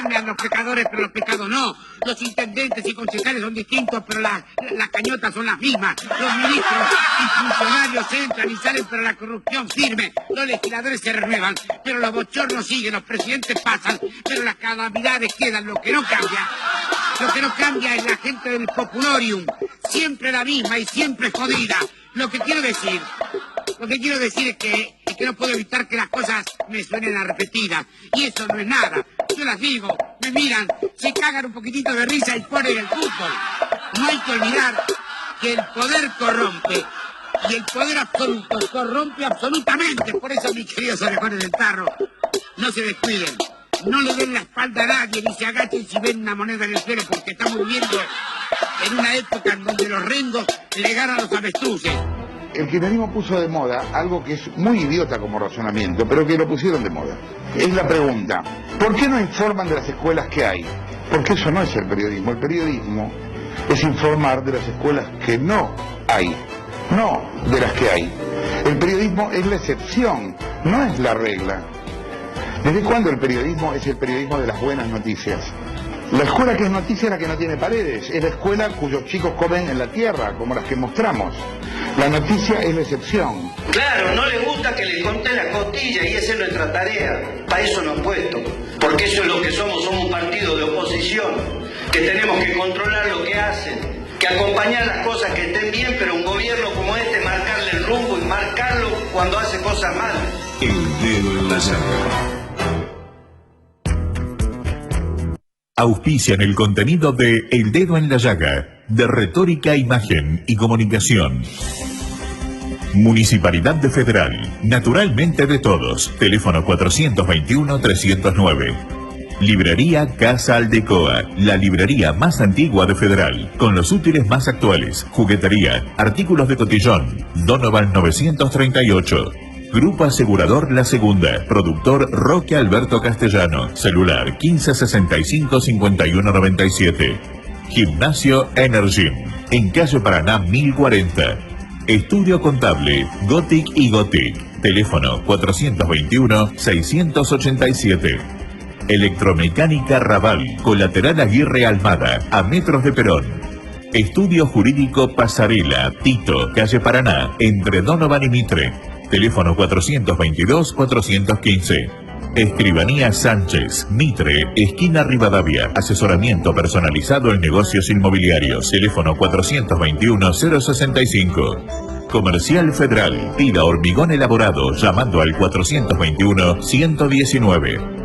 cambian los pecadores, pero los pecados no. Los intendentes y concejales son distintos, pero las cañotas son las mismas. Los ministros y funcionarios entran y salen, pero la corrupción firme. Los legisladores se renuevan, pero los bochornos siguen. Los presidentes pasan, pero las calamidades quedan. Lo que no cambia es la gente del populorium. Siempre la misma y siempre jodida. Lo que quiero decir es que no puedo evitar que las cosas me suenen a repetidas. Y eso no es nada. Yo las digo, me miran, se cagan un poquitito de risa y ponen el fútbol. No hay que olvidar que el poder corrompe. Y el poder absoluto corrompe absolutamente. Por eso, mis queridos orejones del tarro, no se descuiden. No le den la espalda a nadie, ni se agachen si ven una moneda en el suelo, porque estamos viviendo en una época en donde los rengos le ganan a los avestruces. El kirchnerismo puso de moda algo que es muy idiota como razonamiento, pero que lo pusieron de moda. Es la pregunta, ¿por qué no informan de las escuelas que hay? Porque eso no es el periodismo. El periodismo es informar de las escuelas que no hay, no de las que hay. El periodismo es la excepción, no es la regla. ¿Desde cuándo el periodismo es el periodismo de las buenas noticias? La escuela que es noticia es la que no tiene paredes, es la escuela cuyos chicos comen en la tierra, como las que mostramos. La noticia es la excepción. Claro, no les gusta que les conté la costilla y esa es nuestra tarea. Para eso nos han puesto, porque eso es lo que somos un partido de oposición, que tenemos que controlar lo que hacen, que acompañar las cosas que estén bien, pero un gobierno como este marcarle el rumbo y marcarlo cuando hace cosas malas. El dedo en la llaga. Auspician el contenido de El Dedo en la Llaga, de Retórica, Imagen y Comunicación. Municipalidad de Federal, naturalmente de todos. Teléfono 421-309. Librería Casa Aldecoa, la librería más antigua de Federal, con los útiles más actuales, juguetería, artículos de cotillón. Donovan 938. Grupo Asegurador La Segunda, productor Roque Alberto Castellano, celular 1565-5197. Gimnasio Energim, en calle Paraná 1040. Estudio Contable, Gothic y Gothic, teléfono 421-687. Electromecánica Raval, colateral Aguirre Almada, a metros de Perón. Estudio Jurídico Pasarela, Tito, calle Paraná, entre Donovan y Mitre. Teléfono 422-415. Escribanía Sánchez, Mitre, esquina Rivadavia. Asesoramiento personalizado en negocios inmobiliarios. Teléfono 421-065. Comercial Federal. Pida hormigón elaborado llamando al 421-119.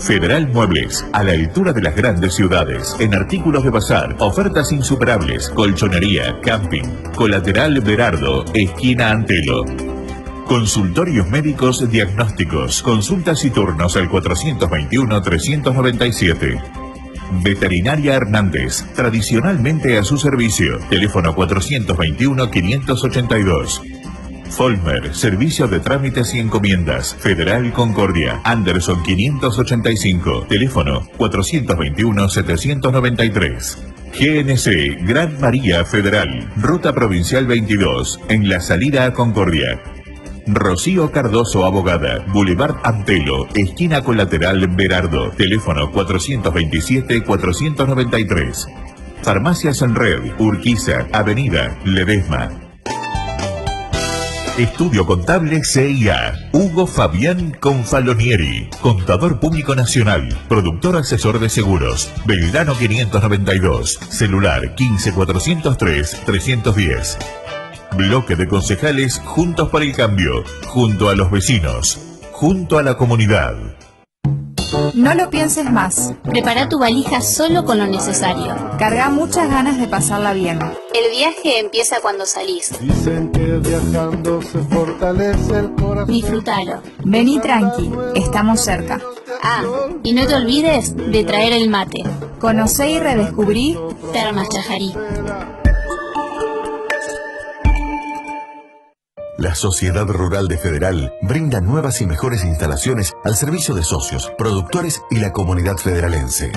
Federal Muebles, a la altura de las grandes ciudades, en artículos de bazar, ofertas insuperables, colchonería, camping. Colateral Berardo, esquina Antelo. Consultorios médicos diagnósticos, consultas y turnos al 421-397. Veterinaria Hernández, tradicionalmente a su servicio. Teléfono 421-582. Folmer, servicio de trámites y encomiendas. Federal Concordia, Anderson 585. Teléfono 421-793. GNC, Gran María Federal, Ruta Provincial 22, en la salida a Concordia. Rocío Cardoso Abogada, Boulevard Antelo, esquina colateral Berardo, teléfono 427-493. Farmacias en Red, Urquiza, Avenida Ledesma. Estudio Contable CIA, Hugo Fabián Confalonieri, Contador Público Nacional, Productor Asesor de Seguros, Belgrano 592, celular 15403-310. Bloque de concejales Juntos por el Cambio, junto a los vecinos, junto a la comunidad. No lo pienses más. Prepara tu valija solo con lo necesario. Carga muchas ganas de pasarla bien. El viaje empieza cuando salís. Dicen que viajando se fortalece el corazón. Disfrútalo. Vení tranqui, estamos cerca. Ah, y no te olvides de traer el mate. Conocé y redescubrí Termas Chajarí. La Sociedad Rural de Federal brinda nuevas y mejores instalaciones al servicio de socios, productores y la comunidad federalense.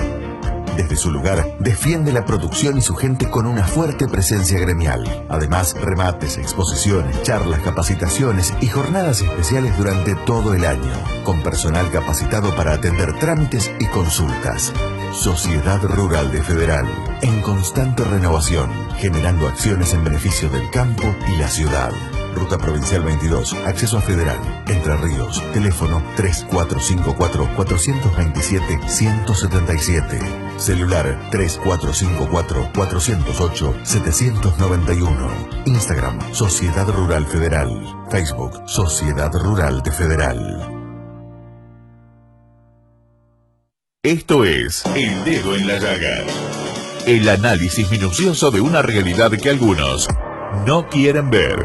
Desde su lugar, defiende la producción y su gente con una fuerte presencia gremial. Además, remates, exposiciones, charlas, capacitaciones y jornadas especiales durante todo el año, con personal capacitado para atender trámites y consultas. Sociedad Rural de Federal, en constante renovación, generando acciones en beneficio del campo y la ciudad. Ruta Provincial 22, acceso a Federal, Entre Ríos, teléfono 3454-427-177, celular 3454-408-791, Instagram, Sociedad Rural Federal, Facebook, Sociedad Rural de Federal. Esto es El Dedo en la Llaga. El análisis minucioso de una realidad que algunos no quieren ver.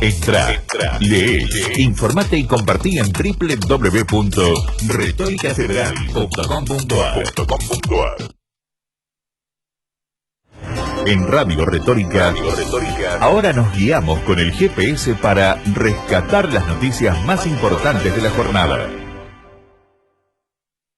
Entra, lee, informate y compartí en www.retoricafederal.com.ar. En Radio Retórica, ahora nos guiamos con el GPS para rescatar las noticias más importantes de la jornada.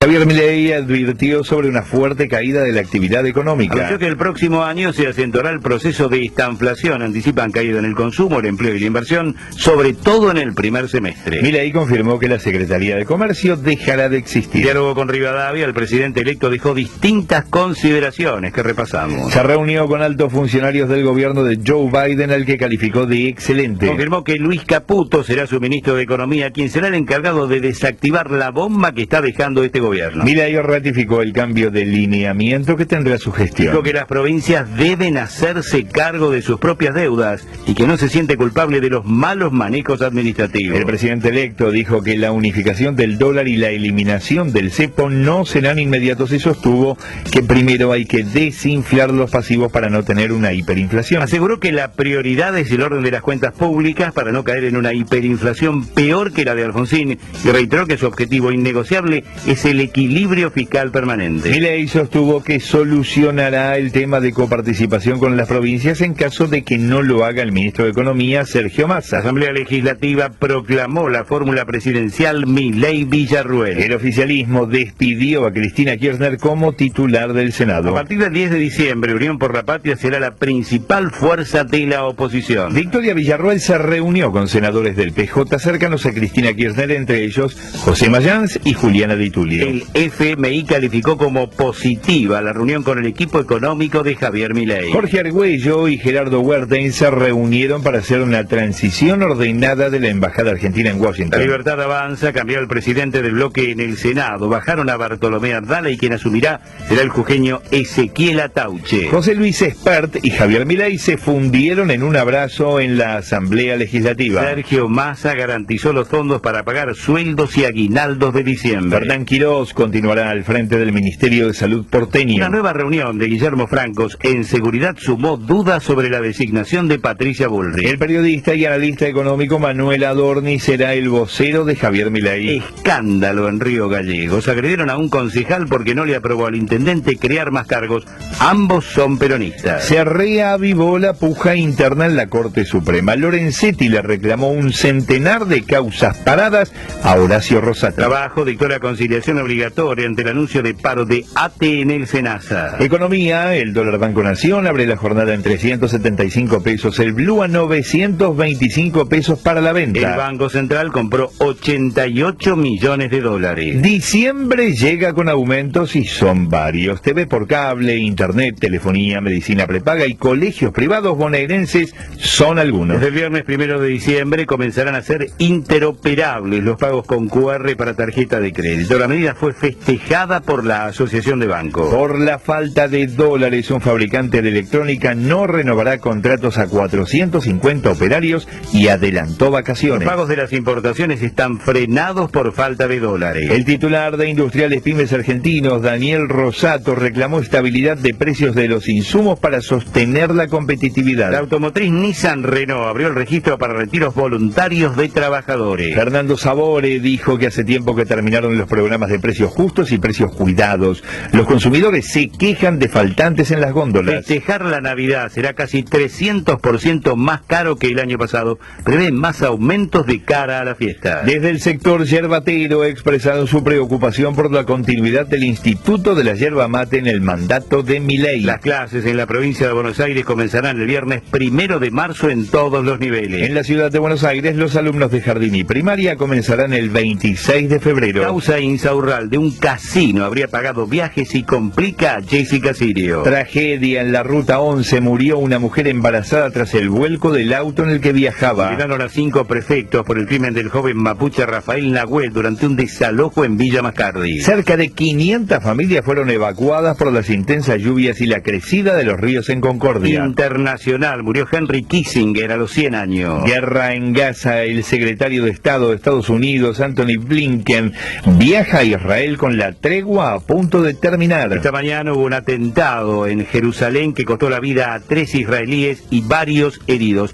Javier Milei advirtió sobre una fuerte caída de la actividad económica. Anunció que el próximo año se acentuará el proceso de estanflación. Anticipan caída en el consumo, el empleo y la inversión, sobre todo en el primer semestre. Milei confirmó que la Secretaría de Comercio dejará de existir. Diálogo con Rivadavia, el presidente electo dejó distintas consideraciones que repasamos. Se reunió con altos funcionarios del gobierno de Joe Biden, al que calificó de excelente. Confirmó que Luis Caputo será su ministro de Economía, quien será el encargado de desactivar la bomba que está dejando este gobierno. Milei ratificó el cambio de lineamiento que tendrá su gestión. Dijo que las provincias deben hacerse cargo de sus propias deudas y que no se siente culpable de los malos manejos administrativos. El presidente electo dijo que la unificación del dólar y la eliminación del cepo no serán inmediatos y sostuvo que primero hay que desinflar los pasivos para no tener una hiperinflación. Aseguró que la prioridad es el orden de las cuentas públicas para no caer en una hiperinflación peor que la de Alfonsín y reiteró que su objetivo innegociable es el equilibrio fiscal permanente. Milei sostuvo que solucionará el tema de coparticipación con las provincias en caso de que no lo haga el ministro de Economía, Sergio Massa. La Asamblea Legislativa proclamó la fórmula presidencial Milei-Villarruel. El oficialismo despidió a Cristina Kirchner como titular del Senado. A partir del 10 de diciembre, Unión por la Patria será la principal fuerza de la oposición. Victoria Villarruel se reunió con senadores del PJ cercanos a Cristina Kirchner, entre ellos José Mayans y Juliana Di Tulio. El FMI calificó como positiva la reunión con el equipo económico de Javier Milei. Jorge Argüello y Gerardo Huertain se reunieron para hacer una transición ordenada de la Embajada Argentina en Washington. La Libertad Avanza cambió al presidente del bloque en el Senado. Bajaron a Bartolomé Ardala y quien asumirá será el jujeño Ezequiel Atauche. José Luis Espert y Javier Milei se fundieron en un abrazo en la Asamblea Legislativa. Sergio Massa garantizó los fondos para pagar sueldos y aguinaldos de diciembre. Fernán Quirós continuará al frente del Ministerio de Salud porteño. Una nueva reunión de Guillermo Francos en seguridad sumó dudas sobre la designación de Patricia Bullrich. El periodista y analista económico Manuel Adorni será el vocero de Javier Milei. Escándalo en Río Gallegos. Agredieron a un concejal porque no le aprobó al intendente crear más cargos. Ambos son peronistas. Se reavivó la puja interna en la Corte Suprema. Lorenzetti le reclamó un centenar de causas paradas a Horacio Rosati. Trabajo dictó la conciliación obligatoria ante el anuncio de paro de ATE en el Senasa. Economía, el dólar Banco Nación abre la jornada en 375 pesos, el Blue a 925 pesos para la venta. El Banco Central compró 88 millones de dólares. Diciembre llega con aumentos y son varios. TV por cable, internet, telefonía, medicina prepaga y colegios privados bonaerenses son algunos. Desde el viernes 1 de diciembre comenzarán a ser interoperables los pagos con QR para tarjeta de crédito. La medida fue festejada por la Asociación de Bancos. Por la falta de dólares, un fabricante de electrónica no renovará contratos a 450 operarios y adelantó vacaciones. Los pagos de las importaciones están frenados por falta de dólares. El titular de Industriales Pymes Argentinos, Daniel Rosato, reclamó estabilidad de precios de los insumos para sostener la competitividad. La automotriz Nissan Renault abrió el registro para retiros voluntarios de trabajadores. Fernando Sabore dijo que hace tiempo que terminaron los programas de precios justos y precios cuidados. Los consumidores se quejan de faltantes en las góndolas. Festejar la Navidad será casi 300% más caro que el año pasado. Prevén más aumentos de cara a la fiesta. Desde el sector yerbatero ha expresado su preocupación por la continuidad del Instituto de la Yerba Mate en el mandato de Milei. Las clases en la provincia de Buenos Aires comenzarán el viernes 1 de marzo en todos los niveles. En la ciudad de Buenos Aires, los alumnos de jardín y primaria comenzarán el 26 de febrero. Causa Insaurral de un casino habría pagado viajes y complica a Jessica Sirio. Tragedia en la ruta 11, murió una mujer embarazada tras el vuelco del auto en el que viajaba. Llegaron a 5 prefectos por el crimen del joven mapuche Rafael Nahuel durante un desalojo en Villa Mascardi. Cerca de 500 familias fueron evacuadas por las intensas lluvias y la crecida de los ríos en Concordia. Internacional, murió Henry Kissinger a los 100 años. Guerra en Gaza, el secretario de Estado de Estados Unidos, Anthony Blinken, viaja a Israel con la tregua a punto de terminar. Esta mañana hubo un atentado en Jerusalén que costó la vida a 3 israelíes y varios heridos.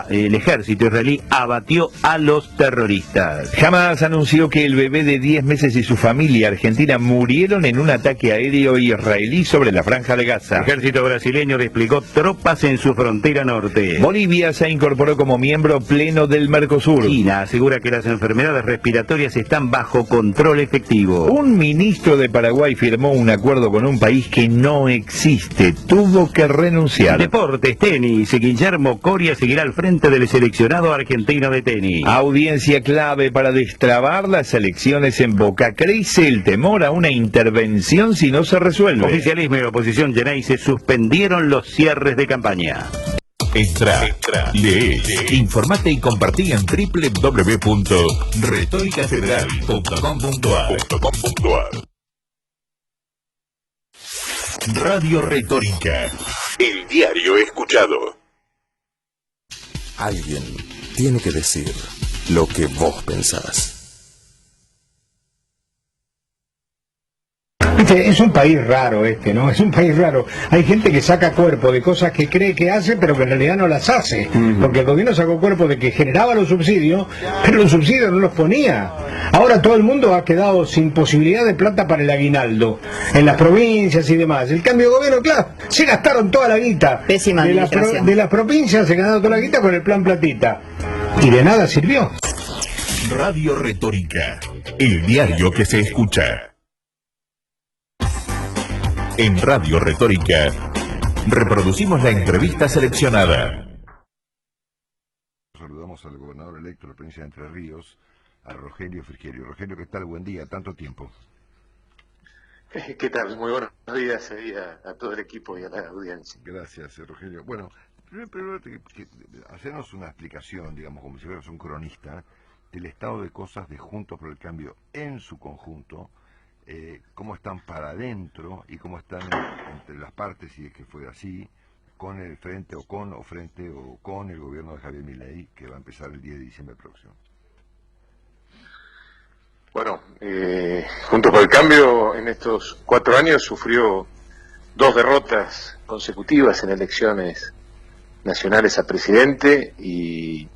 El ejército israelí abatió a los terroristas. Hamas anunció que el bebé de 10 meses y su familia argentina murieron en un ataque aéreo israelí sobre la franja de Gaza. El ejército brasileño desplegó tropas en su frontera norte. Bolivia se incorporó como miembro pleno del Mercosur. China asegura que las enfermedades respiratorias están bajo control efectivo. Un ministro de Paraguay firmó un acuerdo con un país que no existe. Tuvo que renunciar. Deportes, tenis. Guillermo Coria seguirá al frente del seleccionado argentino de tenis. Audiencia clave para destrabar las elecciones en Boca. Crece el temor a una intervención si no se resuelve. Oficialismo y oposición Geneise suspendieron los cierres de campaña. Entra, lee, informate y compartí en www.retoricafederal.com.ar. Radio Retórica, el diario escuchado. Alguien tiene que decir lo que vos pensás. Viste, es un país raro ¿no? Es un país raro. Hay gente que saca cuerpo de cosas que cree que hace, pero que en realidad no las hace. Porque el gobierno sacó cuerpo de que generaba los subsidios, pero los subsidios no los ponía. Ahora todo el mundo ha quedado sin posibilidad de plata para el aguinaldo, en las provincias y demás. El cambio de gobierno, claro, se gastaron toda la guita. Pésima administración. De las provincias se ganaron toda la guita con el plan Platita. Y de nada sirvió. Radio Retórica, el diario que se escucha. En Radio Retórica, reproducimos la entrevista seleccionada. Saludamos al gobernador electo de la provincia de Entre Ríos, a Rogelio Frigerio. Rogelio, ¿qué tal? Buen día, tanto tiempo. ¿Qué tal? Muy buenos días a todo el equipo y a la audiencia. Gracias, Rogelio. Bueno, primero hacernos una explicación, digamos, como si fueras un cronista, del estado de cosas de Juntos por el Cambio en su conjunto, cómo están para adentro y cómo están entre las partes, si es que fue así, con el frente o con el gobierno de Javier Milei, que va a empezar el 10 de diciembre próximo. Bueno, Juntos por el Cambio en estos 4 años sufrió 2 derrotas consecutivas en elecciones nacionales a presidente y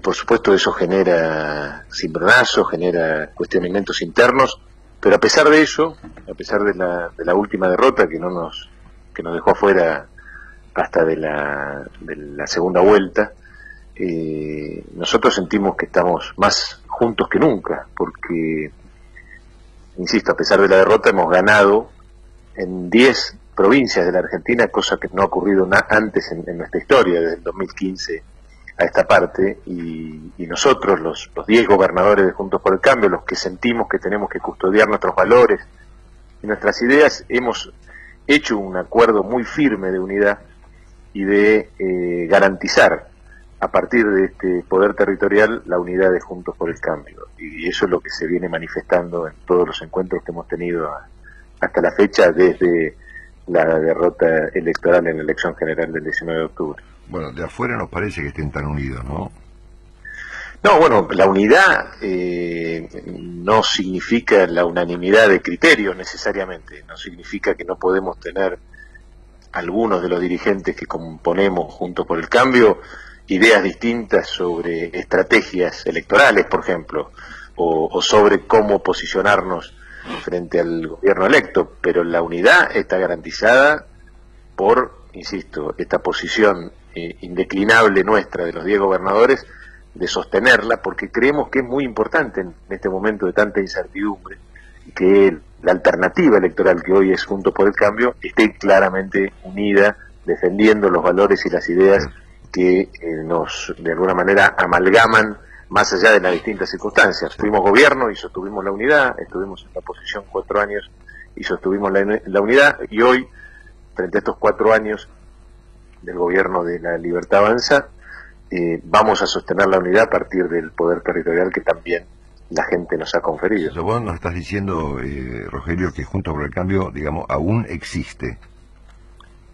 por supuesto eso genera cimbronazos, genera cuestionamientos internos. Pero a pesar de eso, a pesar de la última derrota que nos dejó afuera hasta de la segunda vuelta, nosotros sentimos que estamos más juntos que nunca, porque, insisto, a pesar de la derrota hemos ganado en 10 provincias de la Argentina, cosa que no ha ocurrido antes en nuestra historia, desde el 2015 a esta parte, y nosotros, los 10 gobernadores de Juntos por el Cambio, los que sentimos que tenemos que custodiar nuestros valores y nuestras ideas, hemos hecho un acuerdo muy firme de unidad y de garantizar a partir de este poder territorial la unidad de Juntos por el Cambio, y eso es lo que se viene manifestando en todos los encuentros que hemos tenido hasta la fecha, desde la derrota electoral en la elección general del 19 de octubre. Bueno, de afuera nos parece que estén tan unidos, ¿no? No, bueno, la unidad no significa la unanimidad de criterios necesariamente, no significa que no podemos tener algunos de los dirigentes que componemos Juntos por el Cambio ideas distintas sobre estrategias electorales, por ejemplo, o sobre cómo posicionarnos frente al gobierno electo, pero la unidad está garantizada por, insisto, esta posición indeclinable nuestra de los 10 gobernadores, de sostenerla, porque creemos que es muy importante en este momento de tanta incertidumbre, que la alternativa electoral que hoy es Juntos por el Cambio esté claramente unida, defendiendo los valores y las ideas que nos, de alguna manera, amalgaman más allá de las distintas circunstancias. Fuimos gobierno y sostuvimos la unidad, estuvimos en la oposición 4 años y sostuvimos la unidad, y hoy, frente a estos 4 años del gobierno de La Libertad Avanza, vamos a sostener la unidad a partir del poder territorial que también la gente nos ha conferido. Vos nos estás diciendo, Rogelio, que Juntos por el Cambio, digamos, aún existe.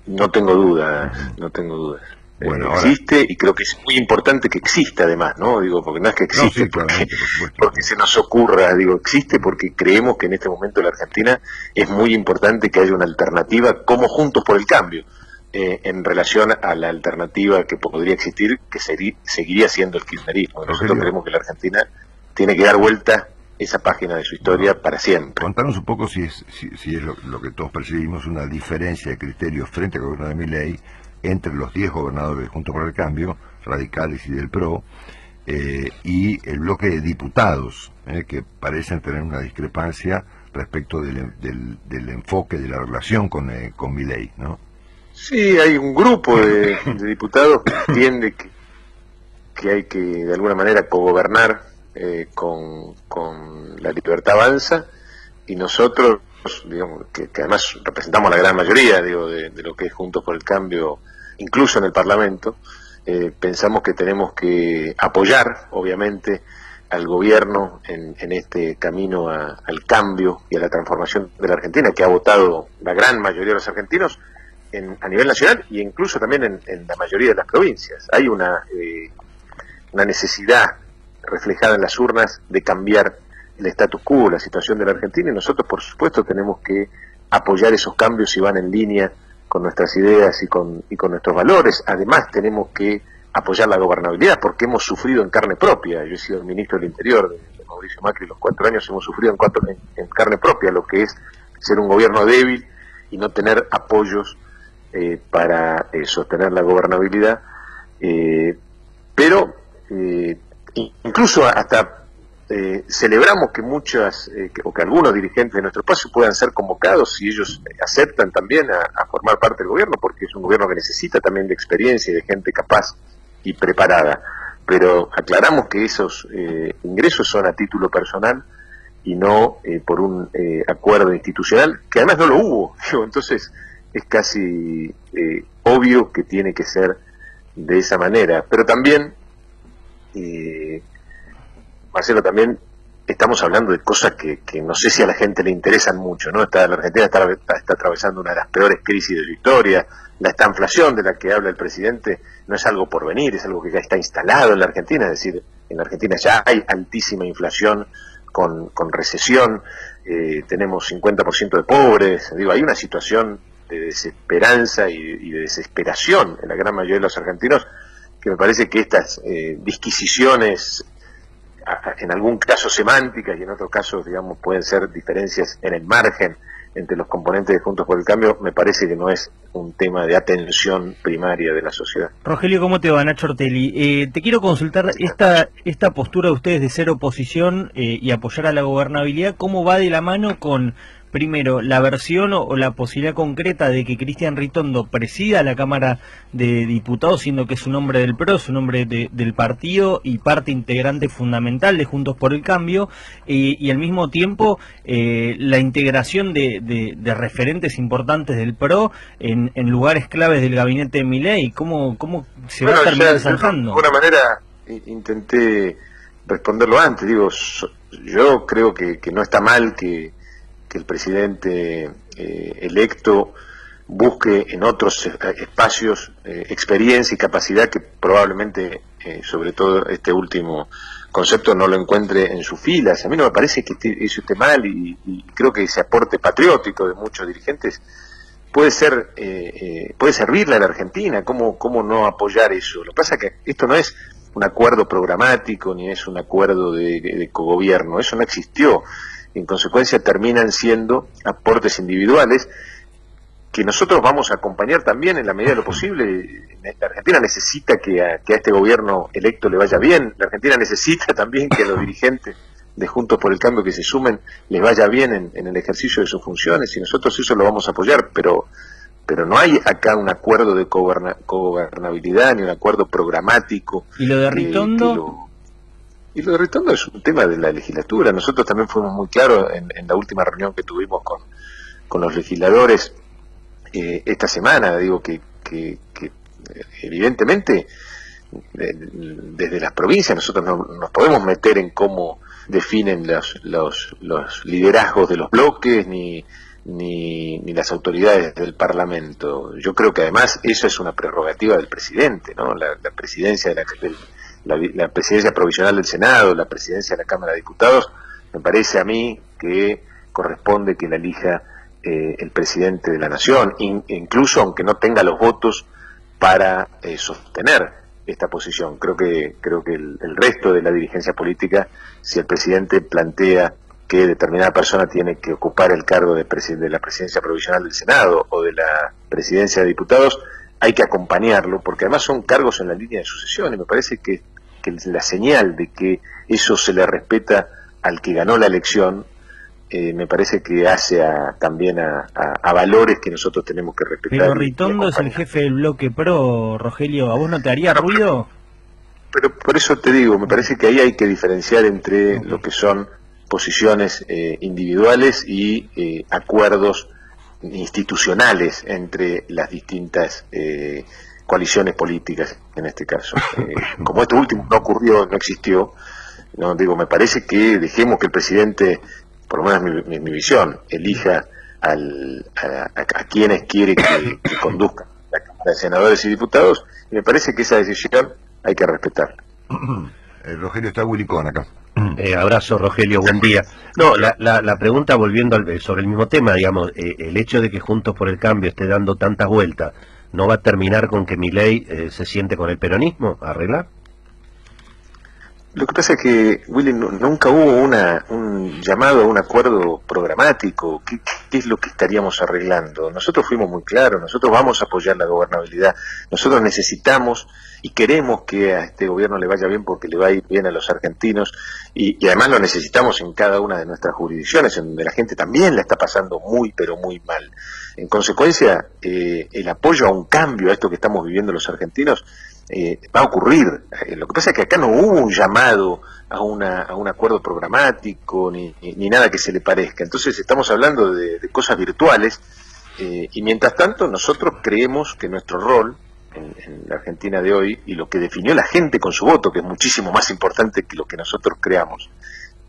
No tengo dudas, no tengo dudas. Bueno, existe, y creo que es muy importante que exista además, ¿no? Digo, porque no es que existe, sí, porque se nos ocurra, digo, existe porque creemos que en este momento en la Argentina es muy importante que haya una alternativa como Juntos por el Cambio, en relación a la alternativa que podría existir, que seguiría siendo el kirchnerismo. Nosotros creemos que la Argentina tiene que dar vuelta esa página de su historia para siempre. Contanos un poco si es lo que todos percibimos, una diferencia de criterios frente al gobierno de Milei entre los 10 gobernadores de Juntos por el Cambio, radicales y del PRO, y el bloque de diputados, que parecen tener una discrepancia respecto del enfoque de la relación con Milei, ¿no? Sí, hay un grupo de diputados que entiende que hay que de alguna manera cogobernar con La Libertad Avanza, y nosotros, digamos, que además representamos la gran mayoría, digo, de lo que es Juntos por el Cambio, incluso en el Parlamento, pensamos que tenemos que apoyar, obviamente, al gobierno en este camino al cambio y a la transformación de la Argentina, que ha votado la gran mayoría de los argentinos a nivel nacional e incluso también en la mayoría de las provincias. Hay una necesidad reflejada en las urnas de cambiar el status quo, la situación de la Argentina, y nosotros, por supuesto, tenemos que apoyar esos cambios si van en línea con nuestras ideas y con nuestros valores. Además, tenemos que apoyar la gobernabilidad, porque hemos sufrido en carne propia. Yo he sido el ministro del Interior de Mauricio Macri los 4 años, hemos sufrido en carne propia lo que es ser un gobierno débil y no tener apoyos para sostener la gobernabilidad, pero incluso hasta celebramos que o que algunos dirigentes de nuestro espacio puedan ser convocados, si ellos aceptan también a formar parte del gobierno, porque es un gobierno que necesita también de experiencia y de gente capaz y preparada, pero aclaramos que esos ingresos son a título personal y no por un acuerdo institucional, que además no lo hubo. Entonces es casi obvio que tiene que ser de esa manera, pero también Marcelo, también estamos hablando de cosas que no sé si a la gente le interesan mucho, ¿no? La Argentina está atravesando una de las peores crisis de su historia. La estanflación de la que habla el presidente no es algo por venir, es algo que ya está instalado en la Argentina, es decir, en la Argentina ya hay altísima inflación con recesión, tenemos 50% de pobres, digo, hay una situación de desesperanza y de desesperación en la gran mayoría de los argentinos, que me parece que estas disquisiciones, en algún caso semánticas y en otros casos, digamos, pueden ser diferencias en el margen entre los componentes de Juntos por el Cambio, me parece que no es un tema de atención primaria de la sociedad. Rogelio, ¿cómo te va? Nacho Ortelli. Te quiero consultar esta postura de ustedes de ser oposición y apoyar a la gobernabilidad, ¿cómo va de la mano con, primero, la versión o la posibilidad concreta de que Cristian Ritondo presida la Cámara de Diputados, siendo que es un hombre del PRO, es un hombre del partido y parte integrante fundamental de Juntos por el Cambio, y al mismo tiempo la integración de referentes importantes del PRO en lugares claves del gabinete de Milei? ¿Cómo se va a terminar zanjando? De alguna manera intenté responderlo antes. Digo, yo creo que no está mal que el presidente electo busque en otros espacios experiencia y capacidad que probablemente, sobre todo este último concepto, no lo encuentre en sus filas. A mí no me parece que eso esté mal, y creo que ese aporte patriótico de muchos dirigentes puede servirle a la Argentina. ¿Cómo no apoyar eso? Lo que pasa es que esto no es un acuerdo programático, ni es un acuerdo de cogobierno, eso no existió. En consecuencia terminan siendo aportes individuales que nosotros vamos a acompañar también en la medida de lo posible. La Argentina necesita que a este gobierno electo le vaya bien, la Argentina necesita también que a los dirigentes de Juntos por el Cambio que se sumen les vaya bien en el ejercicio de sus funciones, y nosotros eso lo vamos a apoyar, pero no hay acá un acuerdo de cogobernabilidad ni un acuerdo programático. ¿Y lo de Ritondo? Y lo de Ritondo es un tema de la legislatura. Nosotros también fuimos muy claros en la última reunión que tuvimos con los legisladores esta semana. Digo que evidentemente desde las provincias nosotros no nos podemos meter en cómo definen los liderazgos de los bloques ni las autoridades del Parlamento. Yo creo que además eso es una prerrogativa del presidente, ¿no? La presidencia la presidencia provisional del Senado, la presidencia de la Cámara de Diputados, me parece a mí que corresponde que la elija el presidente de la Nación, incluso aunque no tenga los votos para sostener esta posición. Creo que el resto de la dirigencia política, si el presidente plantea que determinada persona tiene que ocupar el cargo de la presidencia provisional del Senado o de la presidencia de diputados, hay que acompañarlo, porque además son cargos en la línea de sucesión, y me parece que la señal de que eso se le respeta al que ganó la elección, me parece que hace también a valores que nosotros tenemos que respetar. Pero Ritondo es el jefe del bloque PRO, Rogelio, ¿a vos no te haría ruido? Pero por eso te digo, me parece que ahí hay que diferenciar entre lo que son posiciones individuales y acuerdos institucionales entre las distintas coaliciones políticas, en este caso. Como esto último no ocurrió, no existió, me parece que dejemos que el presidente, por lo menos mi visión, elija a quienes quiere que conduzcan la Cámara de Senadores y Diputados, y me parece que esa decisión hay que respetarla. Rogelio, está Willy Cohen acá. Abrazo, Rogelio, buen día. No, la pregunta volviendo sobre el mismo tema, digamos, el hecho de que Juntos por el Cambio esté dando tantas vueltas, ¿no va a terminar con que Milei se siente con el peronismo a arreglar? Lo que pasa es que, Willy, nunca hubo un llamado a un acuerdo programático. ¿Qué es lo que estaríamos arreglando? Nosotros fuimos muy claros, nosotros vamos a apoyar la gobernabilidad, nosotros necesitamos y queremos que a este gobierno le vaya bien porque le va a ir bien a los argentinos, y además lo necesitamos en cada una de nuestras jurisdicciones, en donde la gente también la está pasando muy, pero muy mal. En consecuencia, el apoyo a un cambio, a esto que estamos viviendo los argentinos, va a ocurrir. Lo que pasa es que acá no hubo un llamado a un acuerdo programático ni nada que se le parezca. Entonces estamos hablando de cosas virtuales, y mientras tanto nosotros creemos que nuestro rol en la Argentina de hoy, y lo que definió la gente con su voto, que es muchísimo más importante que lo que nosotros creamos,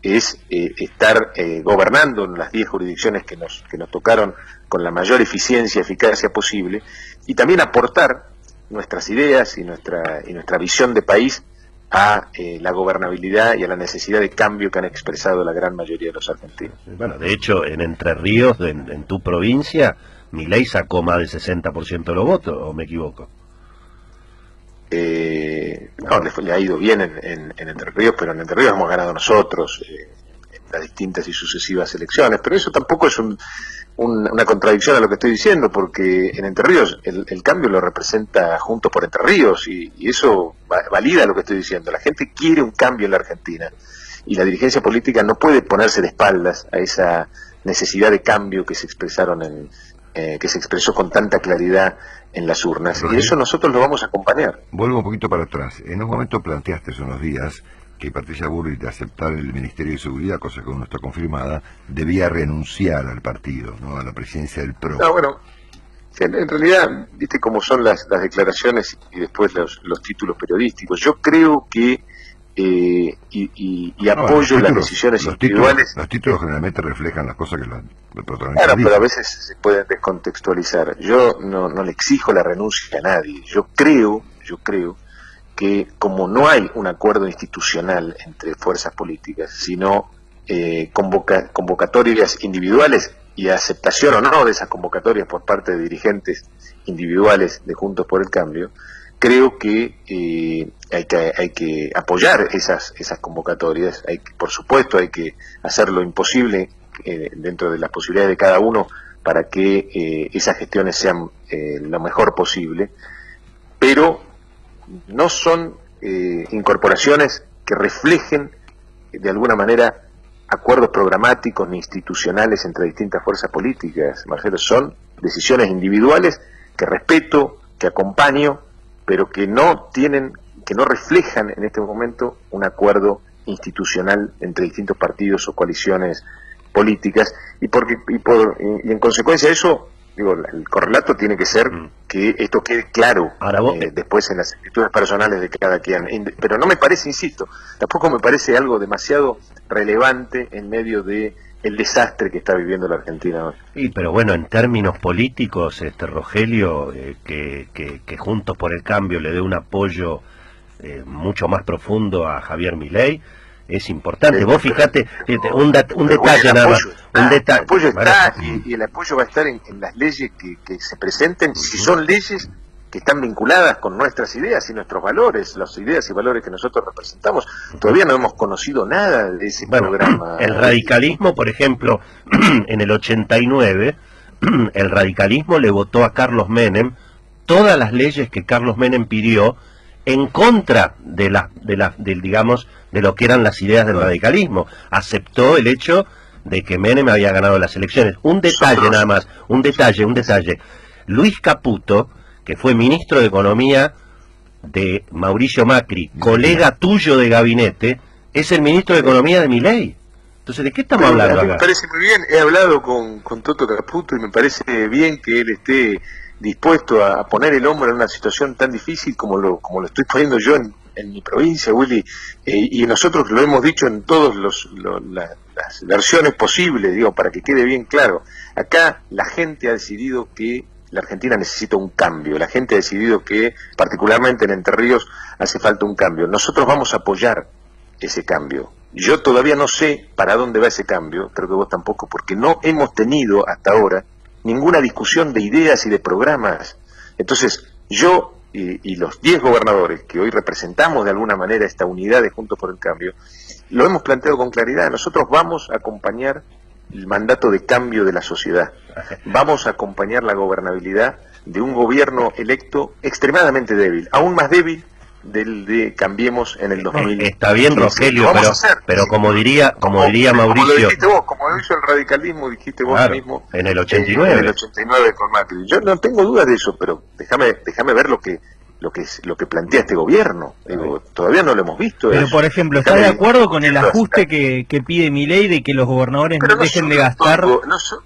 es estar gobernando en las 10 jurisdicciones que nos tocaron con la mayor eficiencia y eficacia posible, y también aportar nuestras ideas y nuestra visión de país a la gobernabilidad y a la necesidad de cambio que han expresado la gran mayoría de los argentinos. Bueno, de hecho, en Entre Ríos, en tu provincia, Milei sacó más del 60% de los votos, ¿o me equivoco? No, le ha ido bien en Entre Ríos, pero en Entre Ríos hemos ganado nosotros en las distintas y sucesivas elecciones, pero eso tampoco es una contradicción a lo que estoy diciendo, porque en Entre Ríos el cambio lo representa Juntos por Entre Ríos, y eso valida lo que estoy diciendo. La gente quiere un cambio en la Argentina, y la dirigencia política no puede ponerse de espaldas a esa necesidad de cambio que se expresó con tanta claridad en las urnas, y eso nosotros lo vamos a acompañar. Vuelvo un poquito para atrás. En un momento planteaste hace unos días que Patricia Bullrich, de aceptar el Ministerio de Seguridad, cosa que aún no está confirmada, debía renunciar al partido, ¿no?, a la presidencia del PRO. No, bueno, en realidad, viste cómo son las declaraciones y después los títulos periodísticos. Yo creo que apoyo las decisiones individuales. Los títulos generalmente reflejan las cosas que el protagonista Claro, dice. pero a veces se pueden descontextualizar. Yo no le exijo la renuncia a nadie. Yo creo que como no hay un acuerdo institucional entre fuerzas políticas, sino convocatorias individuales y aceptación o no de esas convocatorias por parte de dirigentes individuales de Juntos por el Cambio, creo que hay que apoyar esas convocatorias. Por supuesto, hay que hacer lo imposible dentro de las posibilidades de cada uno para que esas gestiones sean lo mejor posible, pero no son incorporaciones que reflejen de alguna manera acuerdos programáticos ni institucionales entre distintas fuerzas políticas, Marcelo. Son decisiones individuales que respeto, que acompaño, pero que no reflejan en este momento un acuerdo institucional entre distintos partidos o coaliciones políticas, y en consecuencia de eso, digo, el correlato tiene que ser que esto quede claro después en las actitudes personales de cada quien. Pero no me parece, insisto, tampoco me parece algo demasiado relevante en medio de el desastre que está viviendo la Argentina hoy. Sí, pero bueno, en términos políticos, Rogelio, que Juntos por el Cambio le dé un apoyo mucho más profundo a Javier Milei es importante. Vos fijate, un detalle nada más. El apoyo está, y el apoyo va a estar en las leyes que se presenten, si son leyes que están vinculadas con nuestras ideas y nuestros valores, las ideas y valores que nosotros representamos. Todavía no hemos conocido nada de ese programa. El radicalismo, por ejemplo, en el 89, el radicalismo le votó a Carlos Menem todas las leyes que Carlos Menem pidió en contra digamos, de lo que eran las ideas del radicalismo. Aceptó el hecho de que Menem había ganado las elecciones. Un detalle nada más, un detalle. Luis Caputo, que fue ministro de Economía de Mauricio Macri, colega tuyo de gabinete, es el ministro de Economía de Milei. Entonces, ¿de qué estamos hablando acá? Me parece muy bien. He hablado con Toto Caputo y me parece bien que él esté dispuesto a poner el hombro en una situación tan difícil como lo estoy poniendo yo en mi provincia, Willy, y nosotros lo hemos dicho en todas las versiones posibles, digo, para que quede bien claro. Acá la gente ha decidido que la Argentina necesita un cambio, la gente ha decidido que, particularmente en Entre Ríos, hace falta un cambio. Nosotros vamos a apoyar ese cambio. Yo todavía no sé para dónde va ese cambio, creo que vos tampoco, porque no hemos tenido hasta ahora ninguna discusión de ideas y de programas. Entonces, yo y los 10 gobernadores que hoy representamos de alguna manera esta unidad de Juntos por el Cambio, lo hemos planteado con claridad. Nosotros vamos a acompañar el mandato de cambio de la sociedad. Vamos a acompañar la gobernabilidad de un gobierno electo extremadamente débil, aún más débil del de Cambiemos en el 2000. Está bien, Rogelio, pero como diría Mauricio... Como lo dijiste vos, como lo hizo el radicalismo, dijiste vos mismo. En el 89. En el 89 con Macri. Yo no tengo dudas de eso, pero déjame ver lo que plantea este gobierno. Digo, todavía no lo hemos visto. Pero por ejemplo, ¿está de acuerdo con el ajuste que pide Milei de que los gobernadores no dejen de gastar?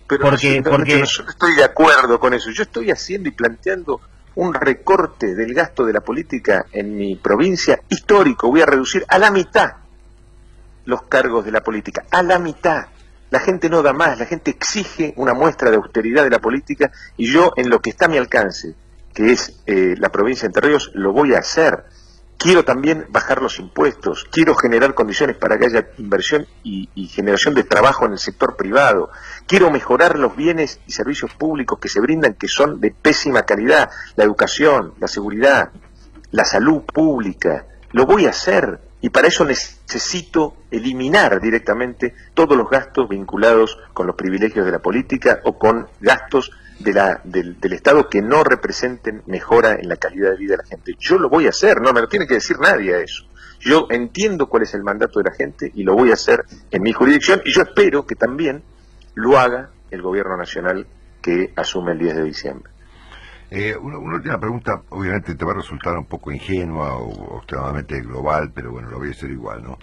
Porque yo no estoy de acuerdo con eso. Yo estoy haciendo y planteando un recorte del gasto de la política en mi provincia histórico. Voy a reducir a la mitad los cargos de la política, a la mitad. La gente no da más, la gente exige una muestra de austeridad de la política, y yo, en lo que está a mi alcance, que es la provincia de Entre Ríos, lo voy a hacer. Quiero también bajar los impuestos, quiero generar condiciones para que haya inversión y generación de trabajo en el sector privado, quiero mejorar los bienes y servicios públicos que se brindan, que son de pésima calidad, la educación, la seguridad, la salud pública. Lo voy a hacer, y para eso necesito eliminar directamente todos los gastos vinculados con los privilegios de la política o con gastos del Estado que no representen mejora en la calidad de vida de la gente. Yo lo voy a hacer, no me lo tiene que decir nadie a eso. Yo entiendo cuál es el mandato de la gente y lo voy a hacer en mi jurisdicción, y yo espero que también lo haga el gobierno nacional que asume el 10 de diciembre. Una última pregunta, obviamente te va a resultar un poco ingenua o extremadamente global, pero bueno, lo voy a hacer igual, ¿no?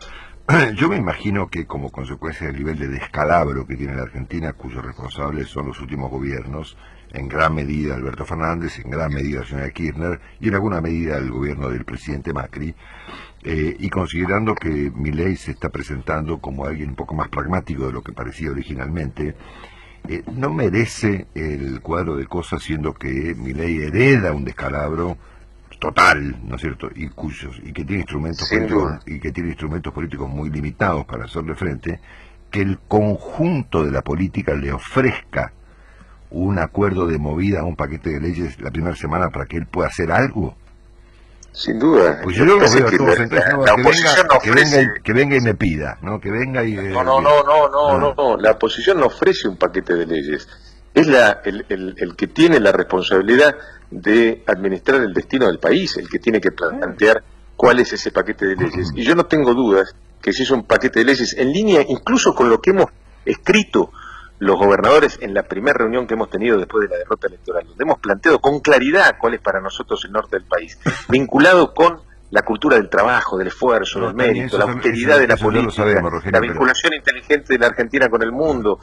Yo me imagino que como consecuencia del nivel de descalabro que tiene la Argentina, cuyos responsables son los últimos gobiernos, en gran medida Alberto Fernández, en gran medida la señora Kirchner y en alguna medida el gobierno del presidente Macri, y considerando que Milei se está presentando como alguien un poco más pragmático de lo que parecía originalmente, ¿no merece el cuadro de cosas, siendo que Milei hereda un descalabro total, ¿no es cierto?, y que tiene instrumentos políticos muy limitados para hacerle frente, que el conjunto de la política le ofrezca un acuerdo de movida a un paquete de leyes la primera semana para que él pueda hacer algo? Sin duda. Pues yo lo veo a todos, entonces la oposición no ofrece... que venga y me pida, ¿no? Que venga y... No, la oposición no ofrece un paquete de leyes. Es el que tiene la responsabilidad de administrar el destino del país, el que tiene que plantear cuál es ese paquete de leyes. Y yo no tengo dudas que si es un paquete de leyes en línea incluso con lo que hemos escrito los gobernadores en la primera reunión que hemos tenido después de la derrota electoral, donde hemos planteado con claridad cuál es para nosotros el norte del país, vinculado con la cultura del trabajo, del esfuerzo, del mérito, la austeridad de la política, la vinculación inteligente de la Argentina con el mundo.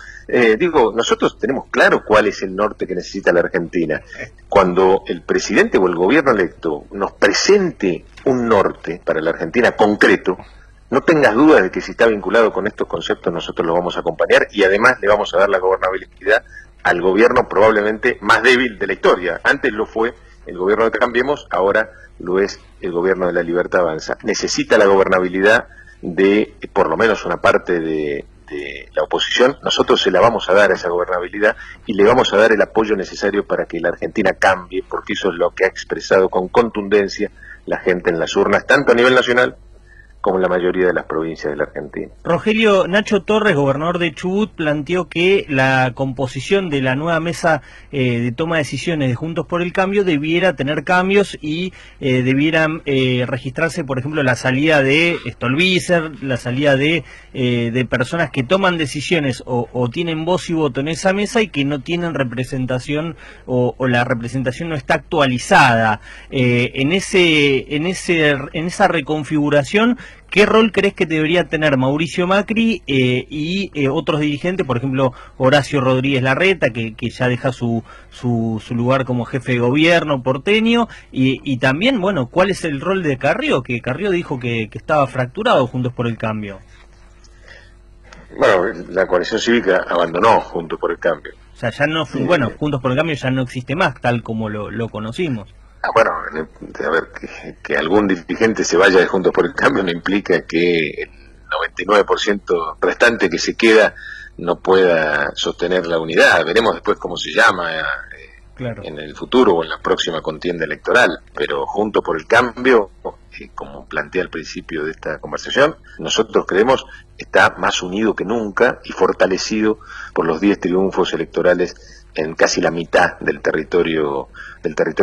Nosotros tenemos claro cuál es el norte que necesita la Argentina. Cuando el presidente o el gobierno electo nos presente un norte para la Argentina concreto, no tengas dudas de que si está vinculado con estos conceptos nosotros lo vamos a acompañar y además le vamos a dar la gobernabilidad al gobierno probablemente más débil de la historia. Antes lo fue el gobierno de Cambiemos, ahora lo es el gobierno de La Libertad Avanza. Necesita la gobernabilidad de por lo menos una parte de la oposición. Nosotros se la vamos a dar a esa gobernabilidad y le vamos a dar el apoyo necesario para que la Argentina cambie, porque eso es lo que ha expresado con contundencia la gente en las urnas, tanto a nivel nacional como en la mayoría de las provincias de la Argentina. Rogelio, Nacho Torres, gobernador de Chubut, planteó que la composición de la nueva mesa de toma de decisiones de Juntos por el Cambio debiera tener cambios y debieran registrarse, por ejemplo, la salida de Stolbizer, la salida de personas que toman decisiones o tienen voz y voto en esa mesa y que no tienen representación o la representación no está actualizada. En esa reconfiguración, ¿qué rol crees que debería tener Mauricio Macri y otros dirigentes, por ejemplo Horacio Rodríguez Larreta, que ya deja su lugar como jefe de gobierno porteño, y también, bueno, cuál es el rol de Carrió, que Carrió dijo que estaba fracturado Juntos por el Cambio? Bueno, la coalición cívica abandonó Juntos por el Cambio. O sea, ya no, Juntos por el Cambio ya no existe más, tal como lo conocimos. Bueno, a ver, que algún dirigente se vaya de Juntos por el Cambio no implica que el 99% restante que se queda no pueda sostener la unidad. Veremos después cómo se llama en el futuro o en la próxima contienda electoral. Pero Juntos por el Cambio, como planteé al principio de esta conversación, nosotros creemos está más unido que nunca y fortalecido por los 10 triunfos electorales en casi la mitad del territorio